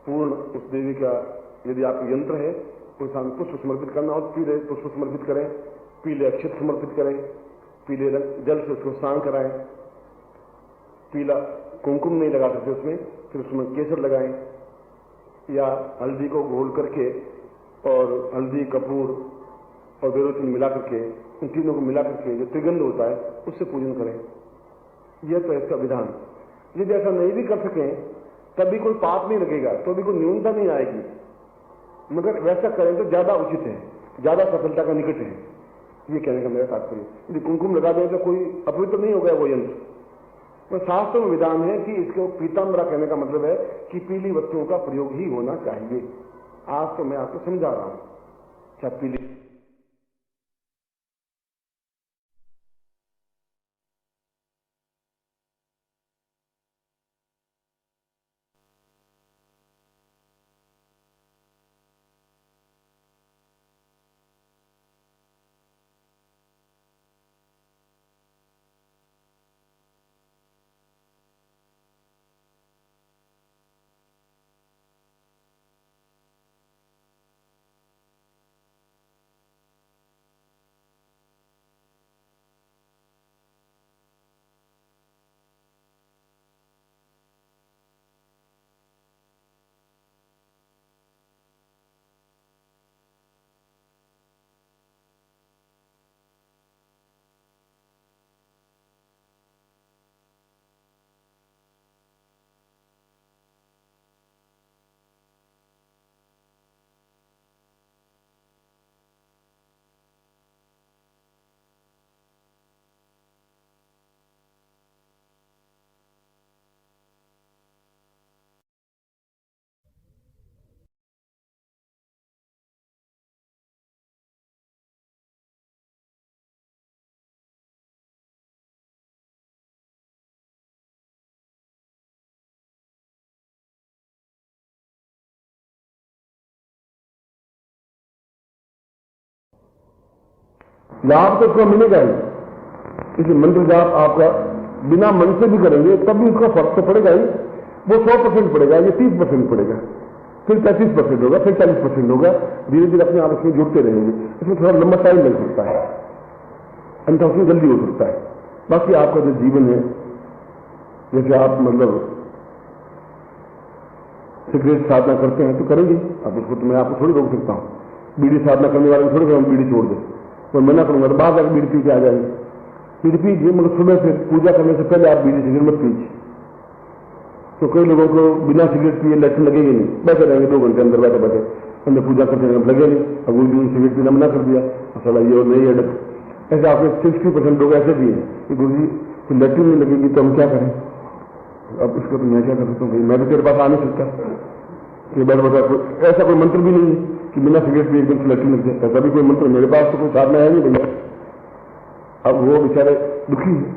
पूर्ण उस देवी का यदि आपका यंत्र है तो सामने पुष्प समर्पित करना हो, पीले पुष्प समर्पित करें, पीले अक्षत समर्पित करें, पीले जल से उसको स्नान कराएं, पीला कुमकुम नहीं लगा सकते उसमें, फिर उसमें केसर लगाएं, या हल्दी को घोल करके और हल्दी कपूर और बेरोसिन मिला करके, इन तीनों को मिला करके जो त्रिगंध होता है उससे पूजन करें। यह तो इसका विधान। यदि ऐसा नहीं भी कर सकें तभी कोई पाप नहीं लगेगा, तो भी कोई न्यूनता नहीं आएगी, मगर वैसा करें तो ज्यादा उचित है, ज्यादा सफलता का निकट है। ये कहने का मेरा तात्पर्य। यदि कुमकुम लगा दें तो कोई अपवित्र नहीं हो गया वो यंत्र। तो शास्त्र में विधान है कि इसको पीताम्बरा कहने का मतलब है कि पीली वस्तुओं का प्रयोग ही होना चाहिए। आज तो मैं आपको समझा रहा हूं, क्या पीली लाभ तो उसका मिलेगा ही। इसलिए मंत्र जाप आपका बिना मन से भी करेंगे तब भी उसका फर्क तो पड़ेगा ही। वो 100% पड़ेगा, ये 30% पड़ेगा, फिर 35% होगा, फिर 40% होगा। धीरे धीरे अपने आप इसमें जुड़ते रहेंगे। इसमें थोड़ा लंबा टाइम लग सकता है, अंतर उसमें जल्दी हो सकता है। बाकी आपका जो जीवन है, जैसे आप मतलब सिगरेट साधना करते हैं तो करेंगे आप उसको, तो मैं आपको थोड़ी रोक सकता हूं। बीड़ी साधना करने वाले थोड़ी हम बीड़ी छोड़ दें, तो मना करूंगा तो बाहर जाकर बीड़ी पी के आ जाएंगे। बीड़ी पीजिए, मतलब सुबह से पूजा करने से पहले आप बीड़ी सिगरेट मत पीजिए। तो कई लोगों को बिना सिगरेट पिए लक्षण लगेंगे नहीं, बैठे रहेंगे 2 घंटे अंदर बैठे बैठे, अंदर पूजा करते रहेंगे, लगे नहीं। अब वो भी सिगरेट पीना मना कर दिया, असल ये और नहीं अडक। ऐसे आपके 60% लोग ऐसे भी हैं कि गुरु जी फिर लैट्रिन नहीं लगेगी तो हम क्या करें। अब इसको तो मैं क्या कर सकता हूँ, मैं भी तेरे पास आ नहीं सकता। ये बैठ बैठा ऐसा कोई मंत्र भी नहीं है कि बिना सिगरेट भी एकदम से लैट्रिन लग जाए, ऐसा भी कोई मंत्र मेरे पास तो कोई साधना है नहीं भैया। अब वो बेचारे दुखी है,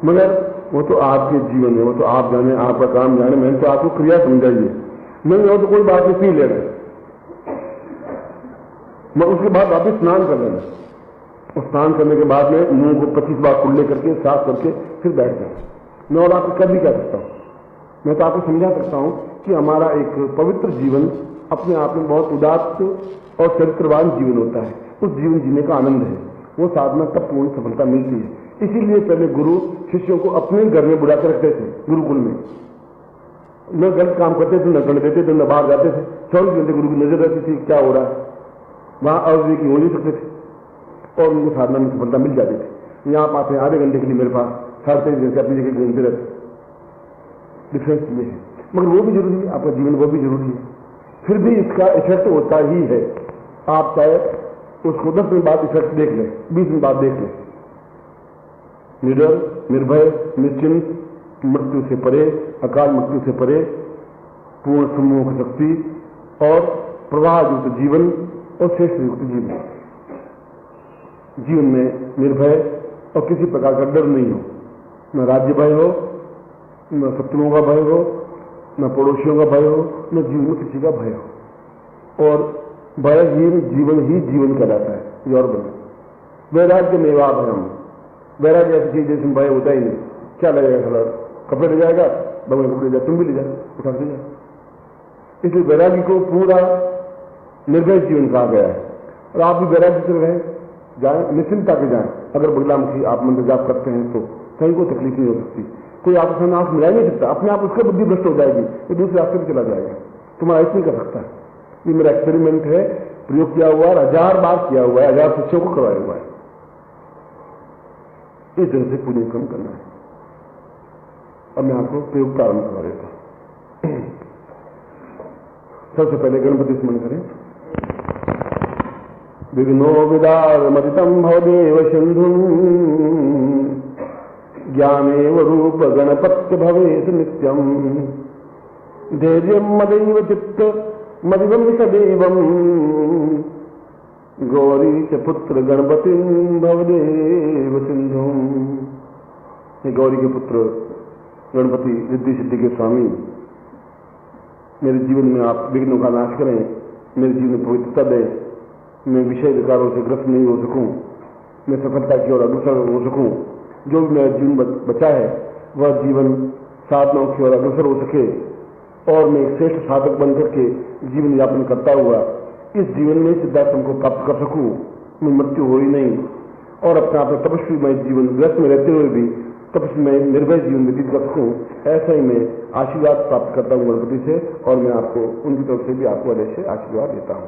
मगर वो तो आपके जीवन है, वो तो आप जाने, आपका काम जाने। मैंने तो आपको क्रिया समझाइए, नहीं हो तो कोई बात नहीं, पी लेना, मैं उसके बाद वापिस स्नान कर लेना। और स्नान करने के बाद में मुंह को 25 बार कुल्ले करके साफ करके फिर बैठ जाए। मैं और आपको कर भी क्या सकता हूं, मैं तो आपको समझा सकता हूं कि हमारा एक पवित्र जीवन अपने आप में बहुत उदात्त और चरित्रवान जीवन होता है। उस जीवन जीने का आनंद है, वो साधना तब पूर्ण सफलता मिलती है। इसीलिए पहले गुरु शिष्यों को अपने घर में बुला कर रखते थे, गुरुकुल में। न गलत काम करते थे, न गण देते थे, न बाहर जाते थे। 24 घंटे गुरु की नजर रहती थी क्या हो रहा है, वहां अविवेकी हो नहीं सकते थे और उनको साधना में सफलता मिल जाती थी। यहां आप आते हैं आधे घंटे के लिए मेरे पास, 23.5 घंटे अपनी जगह घूमते रहते। डिफरेंस ये है, मगर वो भी जरूरी है, आपका जीवन वो भी जरूरी है। फिर भी इसका इफेक्ट होता ही है। आप चाहे उसको 10 दिन बाद इफेक्ट देख लें, 20 दिन बाद देख लें। निडर, निर्भय, निश्चिंत, मृत्यु से परे, अकाल मृत्यु से परे, पूर्ण सम्मोह शक्ति और प्रवाह युक्त जीवन और श्रेष्ठ युक्त जीवन। जीवन में निर्भय और किसी प्रकार का डर नहीं हो, न राज्य भय हो, न शत्रुओं का भय हो, न पड़ोसियों का भय हो, न जीवन में किसी का भय हो। और भयहीन जीवन ही जीवन कहलाता है। ये और बने वैराग्य मेवा भयम, वैराग्य ऐसी चीज जिसमें भय होता ही नहीं। क्या लगेगा, खड़ा कपड़े ले जाएगा, बगल कपड़े ले जाए, तुम भी ले जाए, उठा के जाए। इसलिए वैराग्य को पूरा निर्भय जीवन कहा गया है। और आप भी वैराग्य से रहे जाए, निश्चिंता के जाए। अगर बगलामुखी आप मंत्र जाप करते हैं तो कहीं कोई तकलीफ नहीं हो सकती, कोई आपके सामने आंख मिला नहीं सकता। अपने आप उसका बुद्धि भ्रष्ट हो जाएगी, ये दूसरे रास्ते पर चला जाएगा, तुम्हारा ऐसे नहीं कर सकता। ये मेरा एक्सपेरिमेंट है, प्रयोग किया हुआ है, 1000 बार किया हुआ है, 1000 शिष्यों को करवाया हुआ है। इस तरह से पुण्य कम करना है। अब मैं आपको प्रयोग प्रारंभ करवा देता हूं। सबसे पहले गणपति स्मरण करें। विघ्नो विदार मदितम भवदेव सिंधु ज्ञानेव रूप गणपत्य भवेश नित्यम धैर्यम मदैव चित्त मदिवम सदैवम गौरी च पुत्र गणपति भवदेव सिंधु। हे गौरी के पुत्र गणपति रिद्धि सिद्धि के स्वामी, मेरे जीवन में आप विघ्नों का नाश करें, मेरे जीवन में पवित्रता दें, मैं विषय विकारों से ग्रस्त नहीं हो सकूं, मैं सफलता की ओर अग्रसर हो सकूं, जो भी मेरा जीवन बचा है वह जीवन साधनाओं की ओर अग्रसर हो सके और मैं एक श्रेष्ठ साधक बनकर के जीवन यापन करता हुआ इस जीवन में सिद्धार्थम को प्राप्त कर सकूं, मैं मृत्यु हो ही नहीं और अपने आप में तपस्वी मैं जीवन ग्रस्त में रहते हुए भी तपस्वी में निर्भय जीवन व्यतीत कर सकूं, ऐसा ही मैं आशीर्वाद प्राप्त करता हूं गणपति से और मैं आपको उनकी तरफ से भी आपको अलग से आशीर्वाद देता हूं।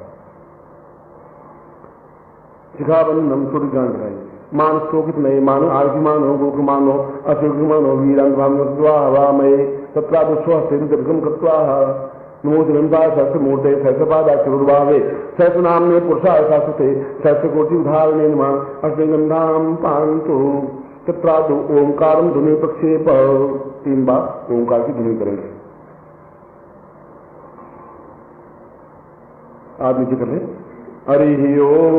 शिखाबंधन सूर्य ज्ञान कराइए। मान शोकित नहीं मानो आर्थिमान हो गोक मानो अशोकमान हो वीरंग हवामय तत्रादुस्वम कृत्वा नमोदनंदा सहस्र मूर्ते सहस्रपादा चतुर्भावे सहस्र नाम में पुरुषा शाश्वते सहस्र कोटि उदाहरणे नमः अष्टगंधाम पांतु तत्रादु ओंकारम ध्वनि प्रक्षेप। 3 बार ओंकार की ध्वनि करेंगे। आप नीचे कर ले। हरि ओम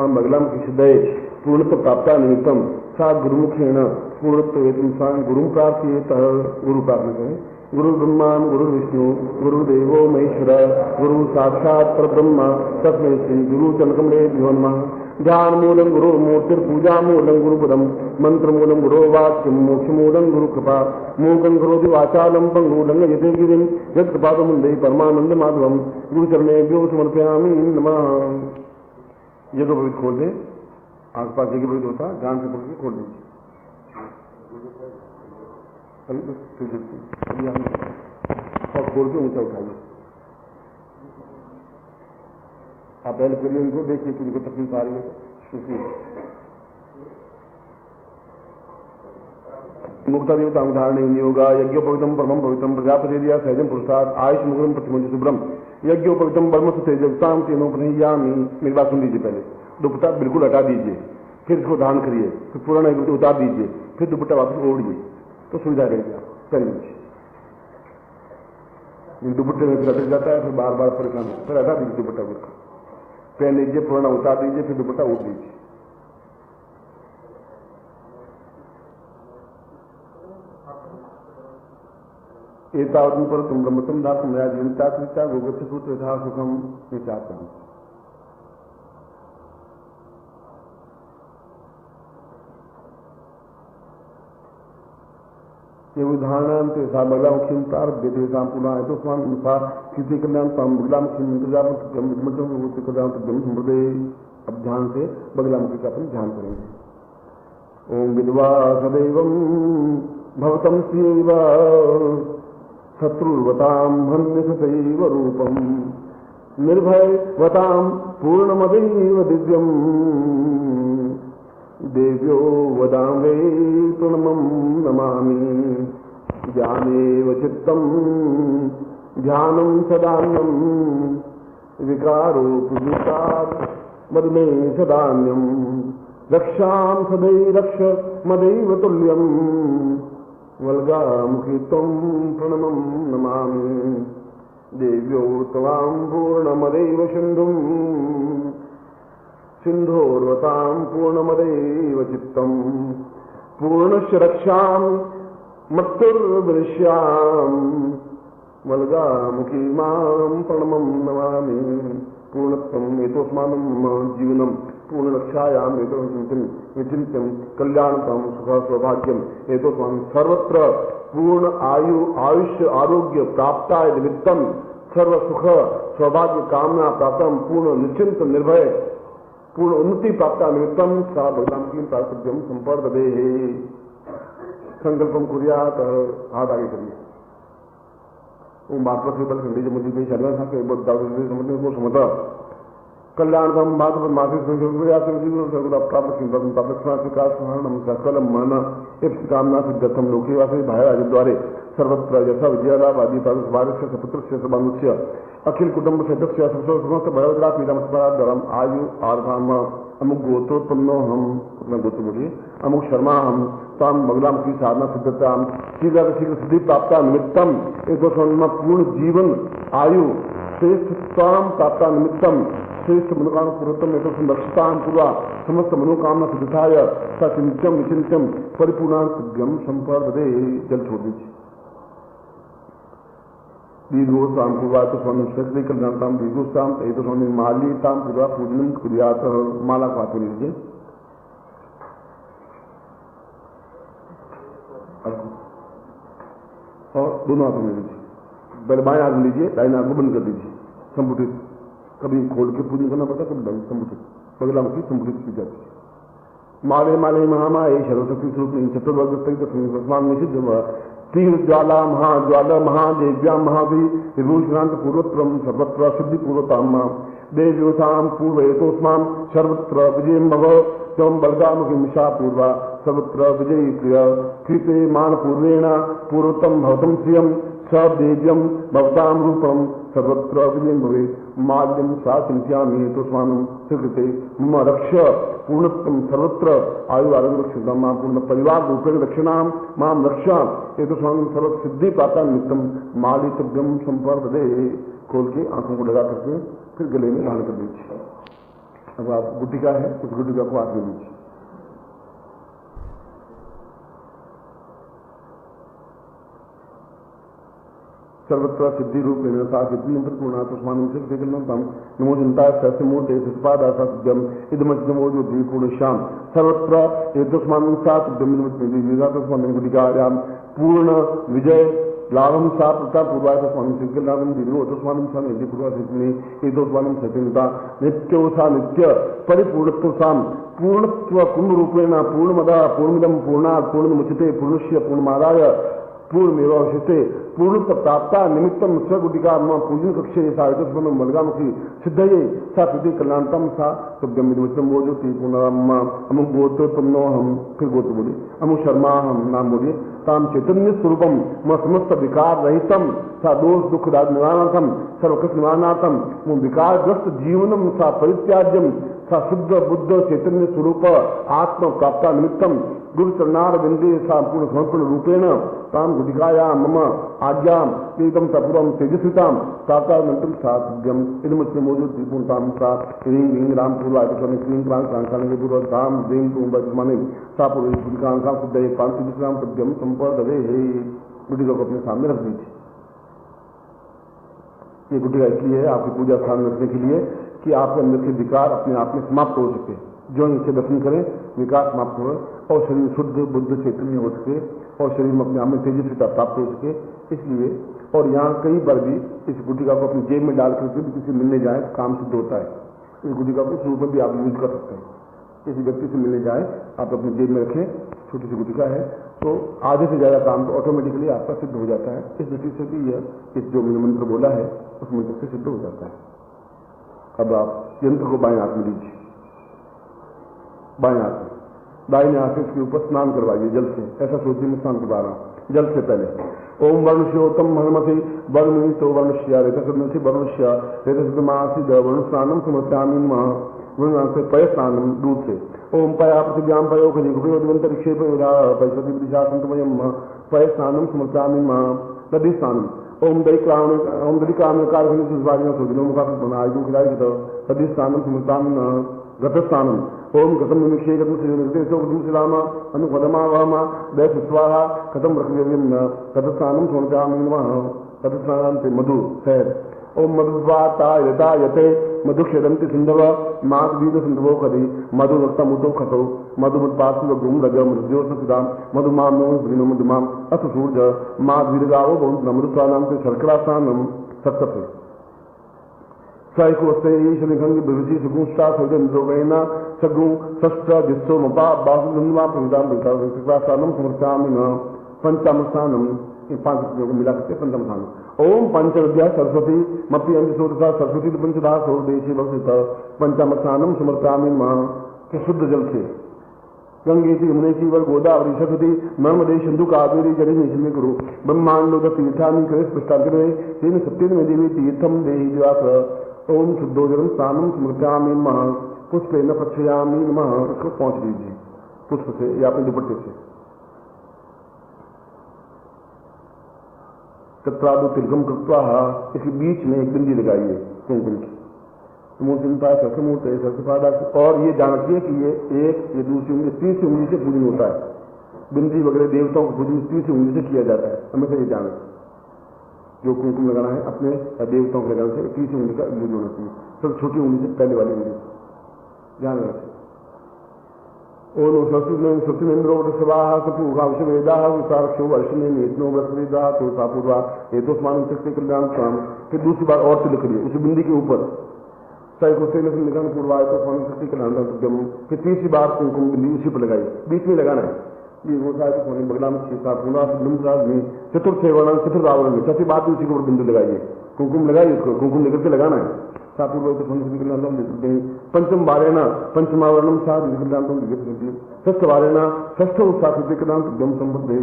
बगलाम किशदय पूर्णत्व प्राप्ता निमित्तम सा गुरुमुखेण पूर्णत्व वेतम गुरु प्राप्त गुरु प्रार्थना करें। गुरु ब्रह्मान गुरु विष्णु गुरुदेवो महेश्वर गुरु साक्षात परब्रह्म तस्मै श्री गुरु चनकमलेभ्यो नमः। ध्यान मूलम गुरु मूर्तिर्पूजा मूलम गुरुपदम मंत्र मूलम गुरु वाक्यम मोक्ष मूलम गुरु कृपा मूकं करोति वाचालम पंगूलं यते गिरिं यत्कृपादमुंदे परमानंद माधवम गुरु चरणेभ्यो समर्पयामि नमः। ये तो पवित्र खोल दे, आस पास जगह पवित्र होता ध्यान से पकड़ के खोल दीजिए। और खोल के ऊंचा उठाइए। आप पहले पहले इनको देखिए कि उनको तकलीफ आ रही है। मुक्ता देवता उदाहरण नहीं होगा। यज्ञोपवितम परमम पवित्रम प्रजापति दिया सहजम पुरुषार्थ आयुष मुग्रम प्रतिमंज शुभ्रम यज्ञोपवितम ब्रह्म सुतेजताम तीनों प्रणयामी। मेरी बात सुन लीजिए। पहले दुपट्टा बिल्कुल हटा दीजिए, फिर इसको धारण करिए, फिर पुराना उतार दीजिए, फिर दुपट्टा वापस ओढ़िए तो सुविधा रहेगी। आप कर लीजिए। दुपट्टे में फिर अटक जाता है, फिर बार बार परेशान, फिर हटा दीजिए दुपट्टा बिल्कुल पहन लीजिए, पुराना उतार दीजिए, फिर दुपट्टा ओढ़ दीजिए। एतावत् पर तुम ब्रह्मतम दास मया जीविता कृता गोगच्छ सूत्र यथा सुखम विचार करें। ये उदाहरण तेसा बगला मुख्यम प्रारभ्य तेसा पुनः तो स्वाम अनुसार किसी कल्याण तम बगला मुख्यम इंतजार समृद्धे। अब ध्यान से बगला मुखी का अपन ध्यान करेंगे। ओम विद्वा सदैवम भवतम सेव शत्रुवताम हन्य सदैव रूपम निर्भयवताम पूर्णमदैव दिव्यम देव्यो वदामे प्रणमं नमामि। ज्ञानेव चित्तम ध्यानं सदान्यम विकारो पुजुतात् मदमे सदान्यम रक्षां सदै रक्ष मदैव तुल्यम वल्गामुखी त्वं प्रणमं नमामि। देव्यो त्वां पूर्णमदैव सिन्धुं सिन्धोर्वतां पूर्णमदैव चित्तम् पूर्णस्य रक्षां मत्तुर्वृष्याम मलगामुखी मां प्रणमं नमामि पूर्णत्वम् एतोस्मानं जीवनं पूर्णरक्षायाम् विचिन्त्यं कल्याणतम सुख सौभाग्यम एतोस्मानं सर्वत्र पूर्ण आयुष्य आरोग्य प्राप्ताय निमित्तम सर्व सुख सौभाग्य कामना प्राप्तम पूर्ण निश्चिंत निर्भय पूर्ण उन्नति प्राप्ता निमित्तम सा भगवान की प्रार्थव्यम संपर्दे संकल्पम कुर्यात। हाथ आगे करिए। वो महात्मा से बल खंडी मुझे भी चलना था कि बहुत दादी समझने को समझा कल्याण हम माधव मासिक सकल मन कामना सिद्धम लोकेवासी भाई द्वारे सर्वत्र यथा विजयलाभ आदि भारत सपुत्र से सबानुष्य अखिल कुटुंब सदस्य समस्त भगवद्रा पीड़ाम आयु आर्धाम अमुक गोत्रोत्पन्नो हम अपना गोत्र बोलिए अमुक शर्मा हम ताम मंगलाम की साधना सिद्धता शीघ्र शीघ्र सिद्धि प्राप्त निमित्तम एक पूर्ण जीवन आयु श्रेष्ठताम प्राप्त निमित्तम श्रेष्ठ मनोकामना पूर्वतम एक लक्ष्यताम पूर्वा समस्त मनोकामना सिद्धाय सचिंत्यम विचिंत्यम परिपूर्णांत्यम संपर्दे। जल छोड़ दीजिए। दीर्घोस्ताम पूर्वा तो स्वामी श्रेष्ठ कल्याणताम दीर्घोस्ताम तो स्वामी मालीताम पूर्वा पूजनम क्रियात माला को हाथ में लीजिए और दोनों हाथों में लीजिए। पहले बाएं हाथ में लीजिए, दाहिने हाथ को बंद कर दीजिए। संपुटित कभी खोल के पूजन करना पड़ता, कभी बंद संपुटित बगलामुखी संपुटित की जाती है। माले माले महामाये सर्वशक्ति स्वरूप चतुर्वर्ग निषिद्ध तीव्र ज्वाला महाज्वाला महादेव्या महावी विभूषणांत पूर्वत्रम सर्वत्र सिद्धि पूर्वताम देव्योताम पूर्व हेतोस्मान सर्वत्र विजय भव तम बलगामुखी मिषा पूर्वा सर्वत्र विजयी प्रिय कृते मान पूर्वेण पूर्वतम भवतम श्रियम सदेव्यम भवताम रूपम सर्वत्र विजय भवे माल्यम सा चिंत्यामि हेतोस्मानं स्वीकृते मम रक्ष पूर्णत्वं सर्वत्र आयु आरोग्य रक्षिता मां पूर्ण परिवार रूपेण रक्षणाम मां रक्षा हेतोस्मानं सर्व सिद्धि प्राप्त निमित्तम मालितव्यम संपर्दे। खोल के आंखों को लगा करके फिर गले में धारण कर दीजिए। अब आप गुटिका है उस गुटिका को हाथ में लीजिए। सर्वत्र सिद्धि रूप सिद्धि पूर्णात्मान नमो जनता सहस्य मूर्ति सिद्धाम इदमो जो पूर्ण श्याम सर्वत्र एकदस्मान गुटिकायाम पूर्ण विजय लाभम सा प्रता पूर्वाय स्वामी सिंहलाभम दीर्घोत्स्मान स्वामी पूर्वासिनी एकदोस्मान सचिंता नित्यो सा नित्य परिपूर्णत्व साम पूर्णत्व कुंभ रूपेण पूर्णमदा पूर्णमिदम पूर्णात् पूर्णमुचिते पूर्णस्य पूर्णमादाय पूर्णमेवावशिष्टे पूर्णत्व प्राप्ता निमित्तम स्वगुटिका पूजन कक्षे साधन मलगामुखी सिद्धये सा सिद्धि कल्याणतम सा सभ्यम विदमित्रम वो जो पूर्ण अमुक गोत्रोत्पन्नो हम फिर गोत्र बोलिए अमुक शर्मा हम नाम बोलिए ताम चैतन्य स्वरूपम म समस्त विकार रहितम सा दोष दुख निवारणार्थम सर्वकृत निवारणार्थम विकारग्रस्त जीवनम सा परित्याज्यम सा शुद्ध बुद्ध चैतन्य स्वरूप आत्म प्राप्ता निमित्तम गुरु चरणार बिंदे सा पूर्ण समर्पण रूपेण ताम गुटिकाया मम आज्ञाम एकदम सपुरम तेजस्विताम साता मंत्र साध्यम इदमस्ते मौजूद त्रिपूर्णताम सा ह्रीं ह्रीं राम पूर्वाचरण क्लीं क्रां क्रांकाने पूर्व धाम ह्रीं तुम बजमाने सा पूर्व गुटिकां का शुद्ध एक पांच विश्राम पद्यम संपर्दवे। गुटिका को अपने सामने रख दीजिए। ये गुटिका इसलिए है आपकी पूजा स्थान में रखने के लिए कि आपके अंदर के विकार अपने आप में समाप्त हो सके। जो इनसे दर्शन करें विकार समाप्त हो और शरीर शुद्ध बुद्ध चैतन्य हो सके और शरीर में अपने आप में तेजस्विता प्राप्त हो सके। इसलिए और यहाँ कई बार भी इस गुटिका को अपनी जेब में डाल करके भी किसी मिलने जाए तो काम सिद्ध होता है। इस गुटिका को शुरू पर भी आप यूज कर सकते हैं। किसी व्यक्ति से मिलने जाए आप अपनी जेब में रखें, छोटी सी गुटिका है तो आधे से ज्यादा काम तो ऑटोमेटिकली आपका सिद्ध हो जाता है। इस दृष्टि से भी यह इस जो मंत्र बोला है उस मंत्र से सिद्ध हो जाता है। अब आप यंत्र को बाएं हाथ में लीजिए, बाएं हाथ में दाहिने हाथ से इसके ऊपर स्नान करवाइए जल से। ऐसा सोचिए मैं स्नान करवा रहा हूं जल से पहले। ओम वर्णश्योतम हनुमति वर्णि तो वर्णश्या रेतसी वर्णश्या रेतमासी वर्ण स्नानम समर्प्यामी से पय स्नानम दूध से। ओम पया पृथिव्याम पयो खजिक्षेप पैसति दिशासंतमयम पय स्नानम समर्प्यामी नदी स्नानम। ओम दरिकाम कारखिलाय नदी स्नानम समर्प्यामी गतस्थानम ओम कथम निमिषे कथम निर्देशो कथम शिलामा अनुपदमा वामा दैव स्वाहा कथम रखव्यम गतस्थानम समर्पयामि नमः। गतस्थानांते मधु शहर ओम मधुस्वाता यथा यते मधुक्षरंति सिंधव माधवीद सिंधवो करी मधुवक्ता मुतो खतो मधुमुत्पासु गुम रज मृद्यो सदाम मधुमाम नो मधुमाम अस सूर्य माधवीरगावो बहुत नमृत्वानांते शर्करास्थानम सप्तपे साइकोस्ते ईशनिखंग बिरुचि सुगुष्टा सौजन्द्रोगेना सगु षष्ठ दिस्सो मपा बासुगंधमा प्रविदाम विकासानम समर्पयामि न। पंचमस्थानम पांच को मिला करके पंचम स्थान ओम पंचविद्या सरस्वती मपी अंशोदता सरस्वती पंचदा सो देशी भवित पंचम स्थानम समर्पयामि मां के शुद्ध जल से गंगे की यमुने की वर गोदावरी सरस्वती नर्मदे सिंधु कावेरी जड़े निश्चित गुरु ब्रह्मांड तीर्थानी करे स्पष्टाग्रे तीन सत्य में देवी तीर्थम देहि व्यास ओम शुद्धोजरम स्थानम समर्पयामि मां पुष्पे न पक्षयामि नमः। इसको पहुंच दीजिए पुष्प से या अपने दुपट्टे से तत्रादु तिलकम कृत्वा इसके बीच में एक बिंदी लगाइए कुंकुम की मूर्तिता सरसमूर्त सरसपादा। और ये जान रखिए कि ये दूसरी उंगली तीसरी उंगली से पूजन होता है। बिंदी वगैरह देवताओं को पूजन तीसरी उंगली से किया जाता है। हमेशा ये जान जो कुंकुम लगाना है अपने देवताओं को लगाने से तीसरी उंगली का यूज होना चाहिए। सब छोटी उंगली से पहले वाली उंगली ध्यान रखिए। ओम सत्येन्द्रो वृषभाः कपूर्वांशवेदाः विशारक्षो वर्षिणे नेत्नो वृषवेदाः तुलसापूर्वा हेतुस्मान शक्ति कल्याण स्वाम। फिर दूसरी बार और तिलक करिए उस बिंदी के ऊपर साइकोसेन निगम पूर्वा तो स्वामी शक्ति कल्याण। फिर तीसरी बार कुंकुम बिंदी उसी पर लगाइए बीच में लगाना है। ये वो साहित्य स्वामी बगलाम सीता पूर्वा में चतुर्थ सेवरण चतुर्थ आवरण में चौथी बात उसी के ऊपर बिंदु लगाइए कुंकुम लगाइए उसको कुंकुम लेकर के लगाना है। पंचम वारेण पंचमावरणम षष्ठ वारेण षष्ठ उत्साहम संबद्धे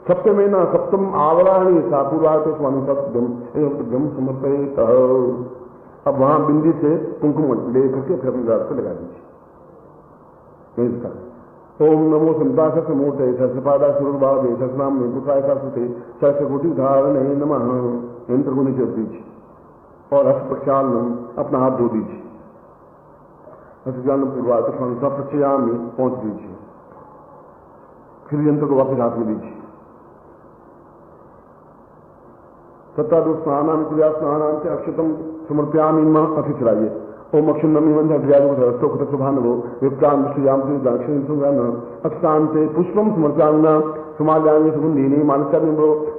सप्तमेन सप्तम आवराणी सापूर्वा तो स्वामी सप्तम समर्पित। अब वहां बिंदी से कुंकुम ले करके फिर अपने रात को लगा दीजिए। ओम नमो संतास मूर्ते सहस्रपादा सुरभावे सहस्रनाम में गुसाय सुते सहस्रकोटि धारण नमः। यंत्र को नीचे दीजिए और हस्त प्रक्षाल अपना हाथ धो दीजिए। हस्तजान पूर्वात प्रक्षयाम में पहुंच दीजिए। फिर यंत्र को वापस हाथ में दीजिए। सत्तादु स्नान क्रिया स्नान से अक्षतम समर्पयामि मां अति चलाइए। ओम अक्षुन्नमी वंध्यादो कुतभानो युक्तान विष्णुयाम दाक्षिण सुगन अक्षांते पुष्पम समर्पयामि सुमाल्यानि सुगंधीनि मानसानि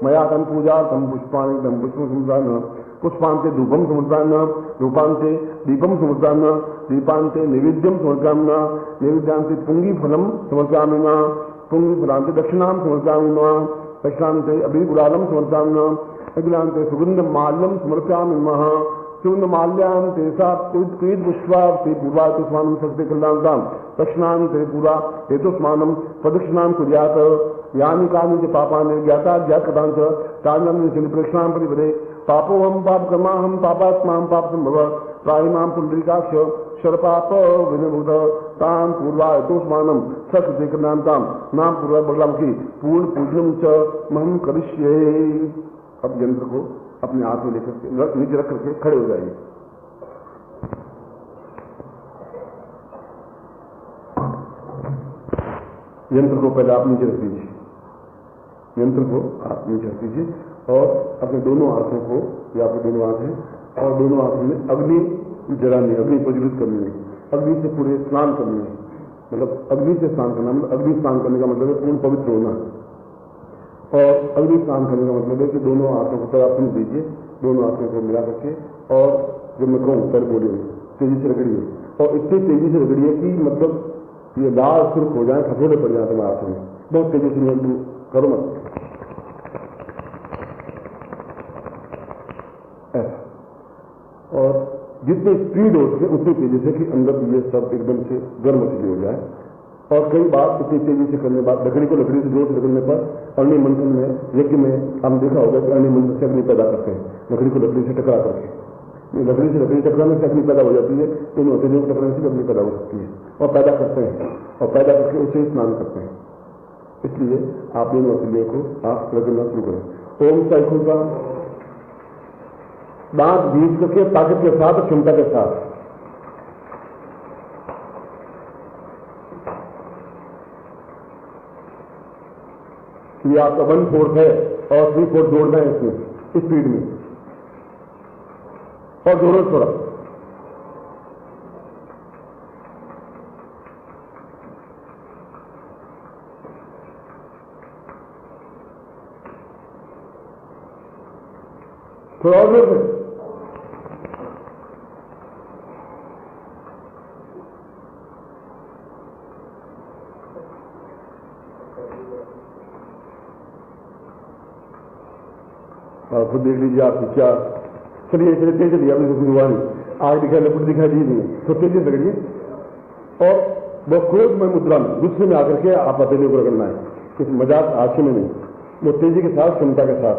मया तम पूजा तम पुष्पाणि तम पुष्पम समर्पयामि। पुष्पांते धूपम समर्पयामि धूपांते दीपम समर्पयामि दीपांते नैवेद्यम समर्पयामि नैवेद्यांते पुंगीफलम समर्पयामि पुंगीफलांते दक्षिणां समर्पयामि दक्षिणांते अभिगुलालम समर्पयामि अगिलांते सुगंध माल्यम समर्पयामि सुगंध माल्यान्ते सा क्रीड पुष्पार्थे पूर्वातुष्मानं शक्ति कल्याणतां दक्षिणांते पूरा हेतुष्मानं प्रदक्षिणां कुर्यात् यानि कानि च पापानि ज्ञाता ज्ञातकृतानि च तानि प्रेक्षणां परिवदे पापोहम पाप कर्माहम पापात्मा पाप संभव त्राहिमां पुंडरीकाक्ष शरपाप विनिर्मुक्त तां पूर्वातुष्मानं शक्ति कल्याणतां नाम पूर्वा बगलामुखी पूर्ण पूजनम च महं करिष्ये। अब यंत्र को अपने हाथ में लेकर नीचे रख करके खड़े हो जाइए। यंत्र को पहले आप नीचे रख दीजिए। यंत्र को आप नीचे रख दीजिए और अपने दोनों हाथों को या अपने दोनों हाथ हैं और दोनों हाथों में अग्नि जलानी अग्नि प्रज्वलित करनी है। अग्नि से पूरे स्नान करनी है। मतलब अग्नि से स्नान करना मतलब अग्नि स्नान करने का मतलब है पूर्ण पवित्र होना। और अग्नि स्नान करने का मतलब है कि दोनों हाथों को तरफ दीजिए दोनों हाथों को मिला करके और जब मैं कहूँ पैर बोलिए तेजी से रगड़िए और इतनी तेजी से रगड़िए कि मतलब ये लाल सुर्ख हो जाए खसोले पड़ जाए तुम्हारे हाथों में। बहुत तेजी से करो मत और जितनी स्पीड हो सके उतनी तेजी से कि अंदर ये सब एकदम से गर्म मछली हो जाए। और कई बार इतनी तेजी से करने बाद लकड़ी को लकड़ी से जोर से रगड़ने पर अग्नि मंथन में यज्ञ में हम देखा होगा कि अग्नि मंथन से अग्नि पैदा करते हैं लकड़ी को लकड़ी से टकरा करके। लकड़ी से लकड़ी टकराने से अग्नि पैदा हो जाती है तो इन तेजों को टकराने से अग्नि पैदा हो सकती है और पैदा करते हैं और पैदा करके उसे स्नान करते हैं। इसलिए आप इन वसीले को आप रगड़ना शुरू करें। ओम साइकिल का दांत बीज करके ताकत के साथ क्षमता के साथ ये आपका 1/4 है और 3/4 जोड़ना है इसमें स्पीड में, और जोड़ो थोड़ा। थोड़ा और जोर से। खुद देख लीजिए आपकी क्या। चलिए चलिए तेज चलिए, अभी तो हुआ नहीं, आग दिखाई लपट दिखाई दी नहीं, तो तेजी पकड़िए और वो क्रोध में मुद्रा में गुस्से में आकर के आप अकेले को रगड़ना है, कुछ मजाक आंखें में नहीं, वो तेजी के साथ क्षमता के साथ।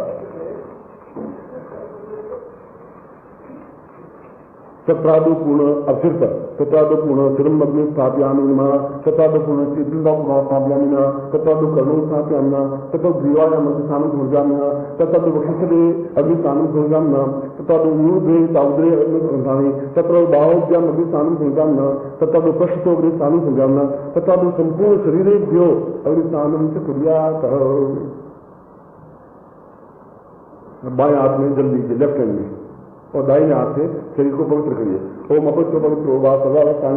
तत्रादुपूर्ण अवशिष्ट तत्रादुपूर्ण सिरम अग्नि स्थापयामिना तत्रादुपूर्ण स्थापयामिना तत्रादुकर्णो स्थापयामिना तत्ग्रीवायाम स्थानं भोजामिना तत्रादुवक्षस्थले अग्निस्थानं भोजामिना तत्रादुमूर्ध्वे ताउद्रे अग्निस्थाने तत्र बाहुभ्याम अग्निस्थानं भोजामिना तत्रादुपृष्ठतो अग्निस्थानं भोजामिना तत्रादु संपूर्ण शरीरेभ्यो अग्निस्थानं च कुर्यात्। बाएं हाथ में जल लीजिए, लेफ्ट हैंड में, और दाहिने हाथ से शरीर को पवित्र करिए। ओम अपवित्र पवित्र होगा सर्वावस्थान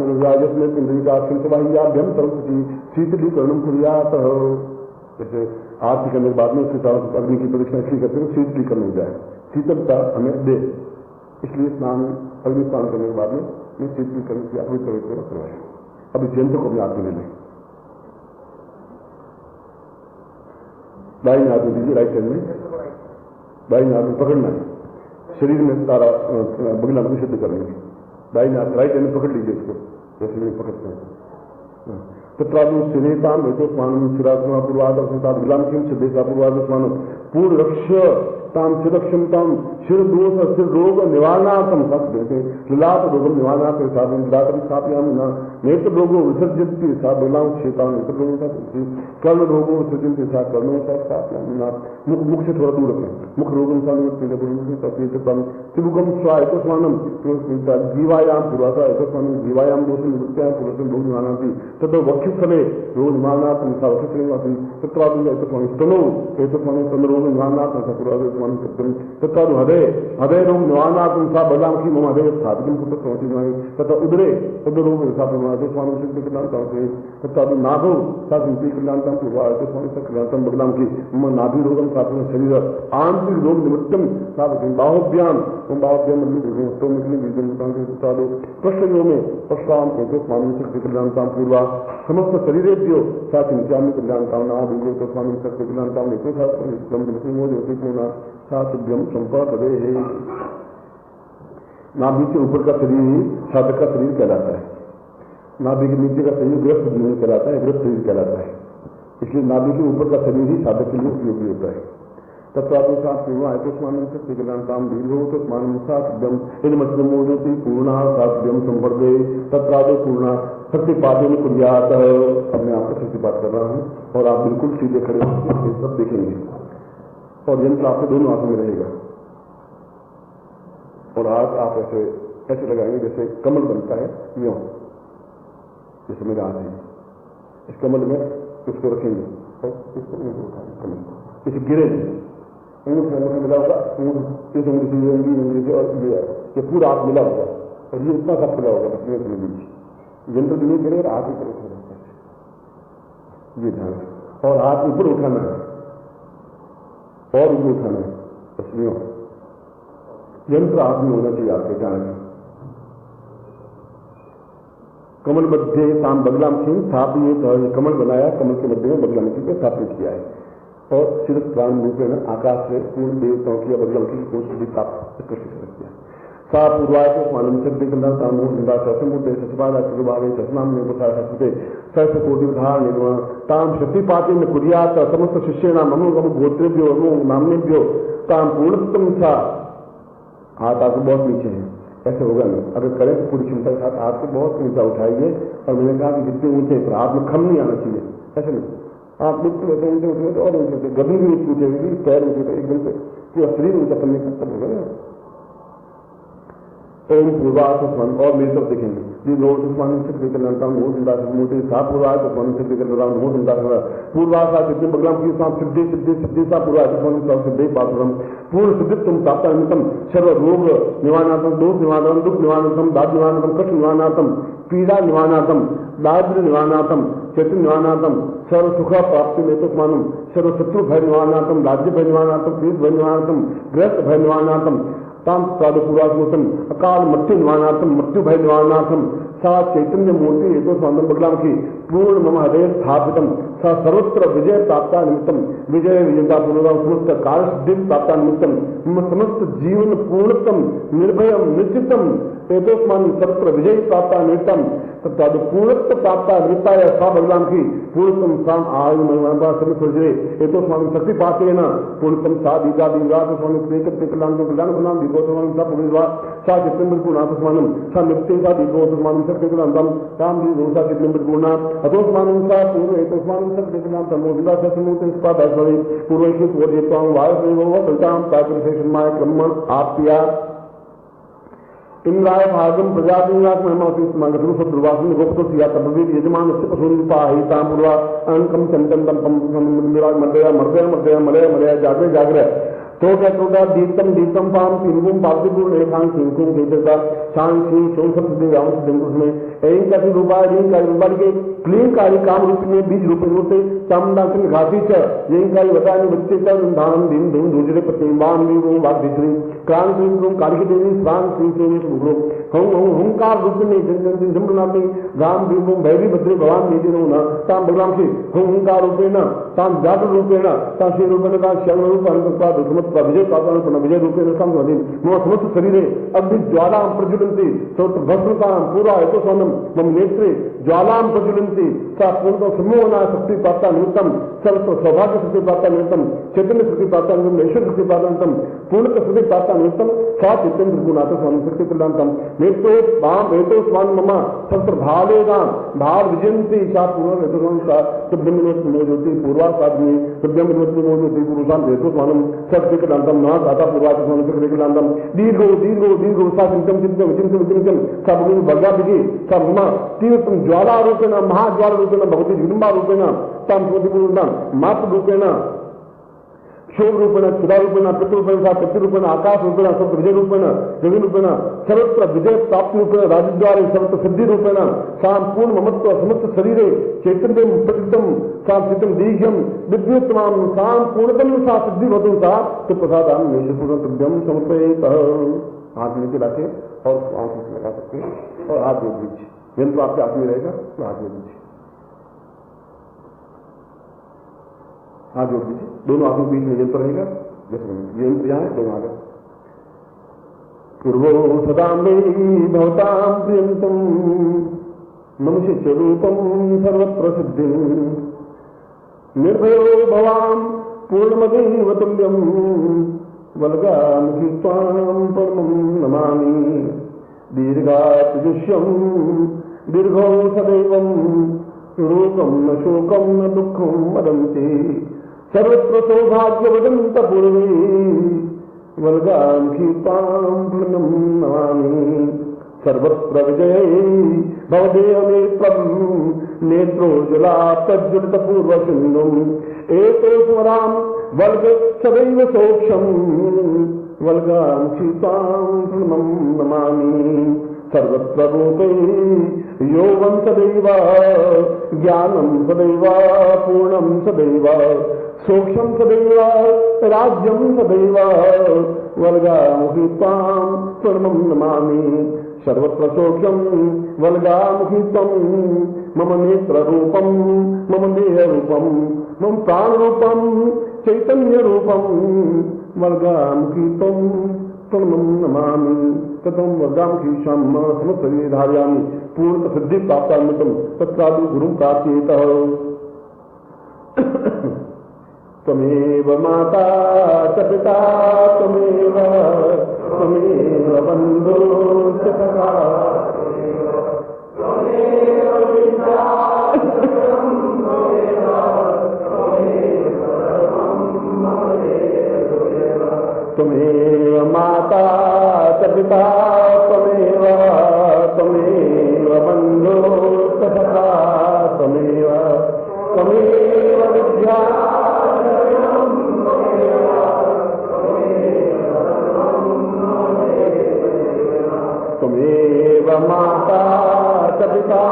शिंसवाह्याभ्यम सरस्वती शीतलीकरणम कुर्यात्। जैसे आरती करने के बाद में उसके साथ अग्नि की प्रदक्षिणा इसलिए करते हैं शीतलीकरण हो जाए, शीतलता हमें दे, इसलिए स्नान अग्नि स्नान करने के बाद में शीतलीकरण किया, पवित्र करवाए। अब इस यंत्र को अपने हाथ में ले लें, दाहिने हाथ में दीजिए, राइट हैंड में, दाहिने हाथ में पकड़ना है, शरीर में सारा बगला में सिद्ध करेंगे। दाहिने हाथ राइट हैंड में पकड़ लीजिए इसको, जैसे में पकड़ते हैं। तत्रादु सिनेताम हेतुस्मानम शिरात्मा पूर्वादर्शनता विलाम किम सिद्धेता पूर्वादर्शमानम पूर्ण रक्ष्य ताम शिरक्षमताम शिर दोष शिर रोग निवारणार्थम देते ललाट रोग निवारणार्थ साधन स्थापयामिना नेत्र रोगो विसर्जन्ति सा बलाम क्षेता नेत्र रोगों का कर्ण रोगो विसर्जन्ति सा कर्णों का स्थापयामिना। मुख से थोड़ा दूर रखें, मुख रोगम त्रिभुगम स्वायतस्मानम जीवायाम पूर्वासा एकस्मानम जीवायाम दोष निवृत्त्या पुरुषम रोग निवारणार्थी तद वक्षस्थले रोग निवारणार्थम सा वक्षस्थले तत्रादु एकस्मानम स्तनो एकस्मानम स्तन रोग निवारणार्थम सा तत्तादु हृदय हृदय रोग निवारणार्थम सा बलाम की मम हृदय स्थापितम पुत्र समझी तथा उदरे उदर रोग स्वामी सिद्ध कल्याणता तत्तादु नाभो सा सिद्धि कल्याणता पूर्वा स्वामी कल्याणतम बदलाम की मम नाभि रोगम स्थापित शरीर आंतरिक रोग निवृत्तम स्थापित बाहुभ्याम प्रश्नो में पश्चाम स्वामी शक्ति कल्याणता पूर्वा समस्त शरीरेभ्यो सा चिंत्यामी कल्याणता नाभि स्वामी शक्ति कल्याणता साध्यम संपर्क है। नाभि के ऊपर का शरीर ही साधक का शरीर कहलाता है, नाभि के नीचे का शरीर ग्रस्त जीवन कहलाता है, ग्रस्त शरीर कहलाता है, इसलिए नाभि के ऊपर का शरीर ही साधक के लिए उपयोगी होता है। तत्वादुस्मान शक्ति कल्याणताम दीर्घो तस्मान साध्यम इन मध्यमोदति पूर्णा साध्यम संपर्दे तत्रादो पूर्णा शक्तिपात कुर्यात्। अब मैं आपको शक्तिपात कर रहा हूँ और आप बिल्कुल सीधे खड़े होकर सब देखेंगे और यंत्र आपके दोनों हाथों में रहेगा और हाथ आप ऐसे ऐसे लगाएंगे जैसे कमल बनता है, यूं जैसे मेरे हाथ है, इस कमल में इसको रखेंगे और इसको उठाएंगे, कमल इसे गिरे ऊँट से मिला होगा, ऊँट इस उंगली से और ये पूरा हाथ मिला होगा और ये इतना सा खुला होगा बस में बीच यंत्र भी नहीं गिरे, हाथ ऊपर उठाना, ये ध्यान, और हाथ ऊपर उठाना है और ऊपर उठाना है, इसलिए यंत्र हाथ में होना चाहिए आपके ध्यान। कमल मध्य ताम बगलाम सिंह स्थापित, कमल बनाया, कमल के मध्य में बगलाम सिंह को स्थापित किया है और सिर प्राण रूपे में आकाश से पूर्ण देवताओं की बगलाम सिंह को सिद्धि प्राप्त कर किया। सा पूर्वाय को मानव शक्ति गंधा समुद्र सचपादा चतुर्भावे सचनाम में बता सहस्र कोटि उदाहरण निर्माण ताम शक्तिपाते में कुरियात समस्त शिष्य नाम अनुगम गोत्रेभ्यो अनु नामनेभ्यो ताम पूर्णतम सा। हाथ आपको बहुत नीचे है, ऐसे होगा नहीं, अगर करें तो पूरी चिंता के साथ हाथ को बहुत ऊंचा उठाइए और मैंने कहा कि जितने ऊंचे पर हाथ में खम नहीं आना चाहिए, ऐसे नहीं, आप ऊंचे उठे तो और ऊंचे गदन भी ऊंचे होगी, पैर ऊंचे तो एकदम से पूरा शरीर ऊंचा करने का होगा। ओम पूर्वात्मन और मेरी तरफ देखेंगे दीर्घो तस्मान् शक्तिकर्णतां नमो सिद्धार्थमूर्ते सा पूर्वाय तस्मान् शक्तिकर्णतां नमो सिद्धार्थः पूर्वासा सिद्धि बगलां की सां सिद्धि सिद्धि सिद्धि सा पूर्वाय तस्मान् सा सिद्धि पात्रम पूर्ण सिद्धित्वं प्राप्तानिमित्तं सर्व रोग निवारणार्थं दोष निवारणार्थं दुख निवारणार्थं दाद निवारणार्थं कष्ट निवारणार्थं पीड़ा निवारणार्थं दारिद्र्य निवारणार्थं चैतन्य निवारणार्थं सर्व सुख प्राप्ति में तस्मानं सर्व शत्रु भय निवारणार्थं राज्य भय निवारणार्थं प्रेत भय निवारणार्थं ग्रस्त भय निवारणार्थं ताम प्रादुपूर्वात्मकम अकाल मृत्यु निवारणार्थम मृत्यु भय निवारणार्थम सा चैतन्य मूर्ति हेतु स्वांतम बगलाम की पूर्ण मम हृदय स्थापितम सा सर्वत्र विजय प्राप्ता निमित्तम विजय विजयता पूर्वक समस्त कार्य सिद्धि प्राप्ता निमित्तम मम समस्त जीवन पूर्णतम निर्भयम निश्चितम हेतुस्मान सर्वत्र विजय प्राप्ता निमित्तम तथा पूर्णत्व प्राप्ता निमित्ता या सा बगलाम की पूर्णतम साम आयु महिमा सभी सोचरे हेतुस्मान शक्ति पाते न पूर्णतम सा दीगा दीगा स्वामी स्नेह कल्याण कल्याण गुणाम दीगोत्सवान सा पुरुषवा सा चित्तम गुणात्मानम सा नित्य सा दीगोत्सवान सत्य काम दी दोषा चित्तम गुणा अतोस्मानं सा पूर्व एतस्मानं सत्य तमो विदा समुते स्पादासरि पूर्वैषित वोदेतां वायुदेवो वदतां ताकरिशेषमाय क्रम आप्या इंद्राय भागम प्रजातिनाथ महिमाति स्मगतु सद्रुवासन गोप्तो सिया तबवीर यजमानस्य पशुनिपाहितां पूर्वा अंकम चंदन पम मर्दया जागरे तोटा दीप्तम पाम सिंगुम पापिपूर्ण एकांग सिंगुम केतता शांति शोषक देवांश दिंगुस में एं का रूपाय रिंग का रूपाय के क्लीन कार्य काम रूप में बीज रूप में होते चामदासन घाती च यं का बताने बच्चे का दान दिन धूम दूसरे प्रतिमान भी वो बात दिख रही क्रांत रूम कार्य देवी स्वांग सिंह से गुरु हुंकार रूप में जन जम्बनामी राम दीपो भैरी भद्रे भगवान निधिनो न ताम बगलाम से हुंकार रूपेण ताम जात रूपेण ता श्री रूपेण ता श्याम रूप अनुपा दुखमत विजय प्राप्त विजय रूपेण संवदि मम समस्त शरीरे अग्नि ज्वालां प्रज्वलन्ति सर्वत्र भस्मतां पूरा हेतुस्वानं मम नेत्रे ज्वालां प्रज्वलन्ति सा पूर्णतः सम्मोहना शक्ति प्राप्ता निमित्तं सर्वत्र सौभाग्य शक्ति प्राप्ता निमित्तं चैतन्य शक्ति प्राप्ता निमित्तं ऐश्वर्य शक्ति प्राप्ता निमित्तं पूर्णतः शक्ति प्राप्ता निमित्तं सा चित्तेन्द्र गुणात् स्वामी शक्ति कल्याणं नेत्रो माम हेतुस्वान् मम सर्वत्र भालेनां भाव विजयन्ति सा पूर्ण हेतुस्वान् सा ब्रह्मनिवृत्ति मोजति पूर्वा साधने ब्रह्मनिवृत्ति मोजति पुरुषां हेतुस्वानं सत्य कल्याणं न दाता पूर्वा स्वामी शक्ति कल्याणं दीर्घो सा चिंतन सब वर्गा दिखे सब तीव्र ज्वाला रूपेण महाज्वाला रूपेण भवती विडम्बा रूपेण तां स्वतिपूर्णां मात्र रूपेण शोभ रूपेण क्षुधा रूपेण पितृरूपेण सा पितृरूपेण आकाश रूपेण सब विजय रूपेण जगन रूपेण सर्वत्र विजय प्राप्ति रूपेण राजद्वारे सर्वत्र सिद्धि रूपेण सा पूर्ण ममत्व समस्त शरीरे चैतन्यं प्रतिष्ठितं सा चित्तं दीर्घं दिव्योत्तमां सा पूर्णतम सा सिद्धि भवतु सा तो प्रसादां निजपूर्ण तुभ्यं समर्पयेतः। हाथ नीचे रखे और आंखों से लगा सकते हैं और हाथ जोड़ दीजिए यंत्र आपके हाथ में रहेगा तो हाथ जोड़ दीजिए हाथ जोड़ दीजिए दोनों हाथों के बीच में यंत्र रहेगा जैसे ये यंत्र यहाँ है दोनों आगे पूर्वो सदा मे भवतां प्रियंतम मनुष्य स्वरूपम सर्वत्र सिद्धिं निर्भयो भवां पूर्णमदेव तुल्यं वल्गामुखी त्वां परमं नमामि दीर्घायुष्यं दीर्घौ सदैवं रोगं न शोकं न दुःखं वदन्ति सर्वत्र सौभाग्यवदन्त पूर्वे वल्गामुखी त्वां परमं नमामि सर्वत्र विजये भवदेहनेत्रं नेत्रोज्ज्वला प्रज्वलितपूर्वसिन्धुम् एतो स्वरां वर्ग सदैव सोक्षम वल्गामुखी त्वां परमं नमामि सर्वत्र रूपे यौवनं सदैव ज्ञानं सदैव पूर्णं सदैव सोक्षं सदैव राज्यं सदैव वल्गामुखी त्वां परमं नमामि सर्वत्र सोक्षं वल्गामुखी त्वं मम नेत्ररूपं मम देहरूपं मम प्राणरूपं चैतन्यरूपं वल्गामुखी त्वं परमं नमामि ततं वल्गामुखी श्याम समस्तशरीरे धारयामि पूर्ण सिद्धि प्राप्तान्वितं तत्रादि गुरुं प्रार्थयेतः। त्वमेव माता च पिता त्वमेव बन्धुश्च सखा त्वमेव माता च पिता त्वमेव बंधो सखा त्वमेव त्वमेव विद्या त्वमेव माता च पिता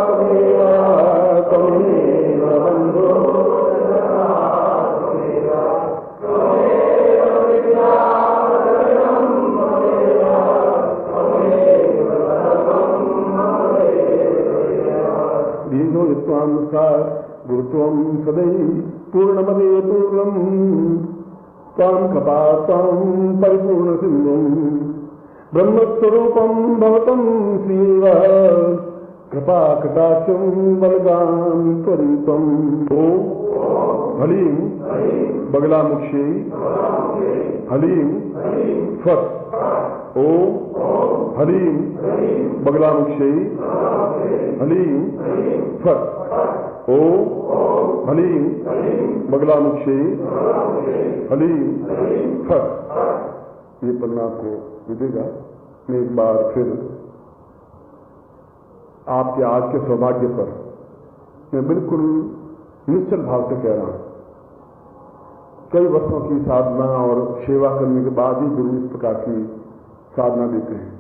त्वमेव त्वमेव बंधो दीर्घो विद्वांसार गुरुत्वं सदैव पूर्णमदे पूर्णम् त्वां कपातं परिपूर्ण सिंधुं ब्रह्मस्वरूपं भवतं श्रीव कृपा कटाक्षं बलगां त्वरितं ओम हलीं बगलामुक्षी हलीं फट ओम हलीं बगलामुक्षी हलीं फट ओम हलीं बगलामुक्षी हलीं फट। ये पन्ना को मिलेगा। मैं एक बार फिर आपके आज के सौभाग्य पर मैं बिल्कुल निश्चल भाव से कह रहा हूं। कई वर्षों की साधना और सेवा करने के बाद ही गुरु इस प्रकार की साधना देते हैं।